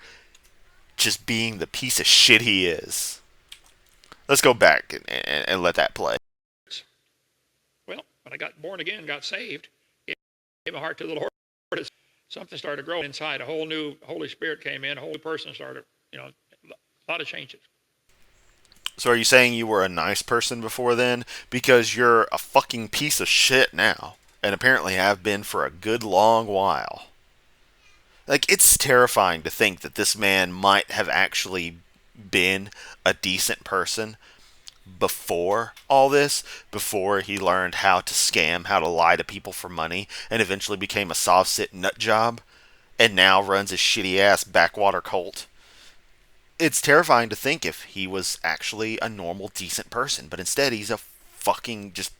Speaker 1: just being the piece of shit he is. Let's go back and let that play.
Speaker 2: Well, when I got born again, got saved, gave my heart to the Lord, something started growing inside. A whole new Holy Spirit came in. A whole person started, a lot of changes.
Speaker 1: So are you saying you were a nice person before then? Because you're a fucking piece of shit now. And apparently have been for a good long while. Like, it's terrifying to think that this man might have actually been a decent person before all this, before he learned how to scam, how to lie to people for money, and eventually became a soft sit nut job, and now runs a shitty ass backwater cult. It's terrifying to think if he was actually a normal, decent person, but instead he's a fucking just.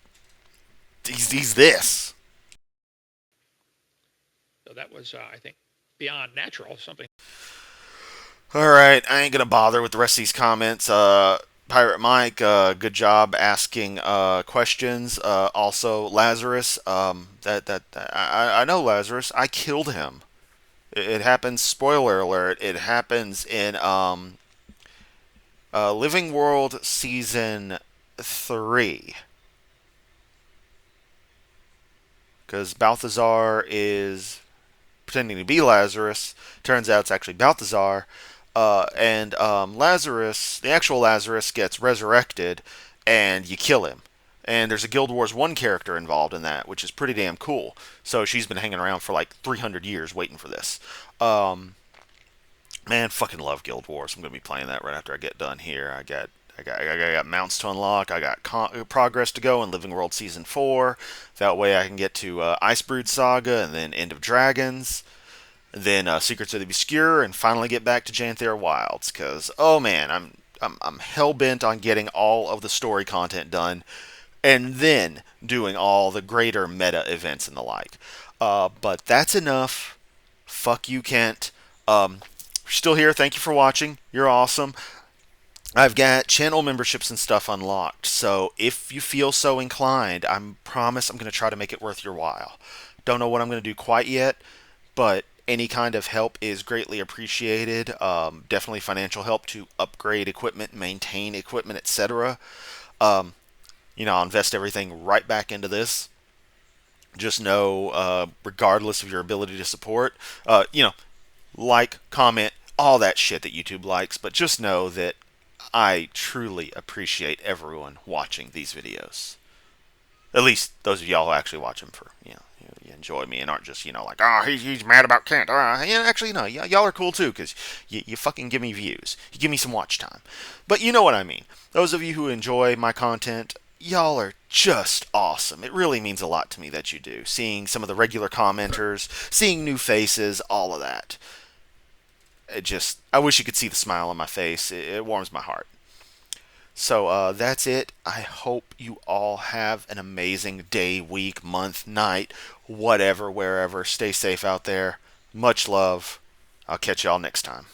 Speaker 1: He's this.
Speaker 2: So that was, I think, beyond natural, something.
Speaker 1: Alright, I ain't gonna bother with the rest of these comments. Pirate Mike, good job asking questions. Also, Lazarus, I know Lazarus. I killed him. It happens. Spoiler alert! It happens in Living World season 3. Because Balthazar is pretending to be Lazarus. Turns out it's actually Balthazar. And Lazarus, the actual Lazarus, gets resurrected, and you kill him. And there's a Guild Wars 1 character involved in that, which is pretty damn cool. So she's been hanging around for like 300 years waiting for this. Man, fucking love Guild Wars. I'm gonna be playing that right after I get done here. I got mounts to unlock. I got progress to go in Living World Season 4. That way I can get to Icebrood Saga and then End of Dragons. And then Secrets of the Obscure, and finally get back to Janthera Wilds. Cause oh man, I'm hell bent on getting all of the story content done, and then doing all the greater meta events and the like. But that's enough. Fuck you, Kent. If you're still here, thank you for watching. You're awesome. I've got channel memberships and stuff unlocked, so if you feel so inclined, I promise I'm going to try to make it worth your while. Don't know what I'm going to do quite yet, but any kind of help is greatly appreciated. Definitely financial help to upgrade equipment, maintain equipment, etc. I'll invest everything right back into this. Just know, regardless of your ability to support, like, comment, all that shit that YouTube likes, but just know that I truly appreciate everyone watching these videos. At least those of y'all who actually watch them for, you enjoy me and aren't just, like, oh, he's mad about Kent. Actually, no, y'all are cool too, because you fucking give me views. You give me some watch time. But you know what I mean. Those of you who enjoy my content, y'all are just awesome. It really means a lot to me that you do. Seeing some of the regular commenters, seeing new faces, all of that. I wish you could see the smile on my face. It warms my heart. So that's it. I hope you all have an amazing day, week, month, night, whatever, wherever. Stay safe out there. Much love. I'll catch y'all next time.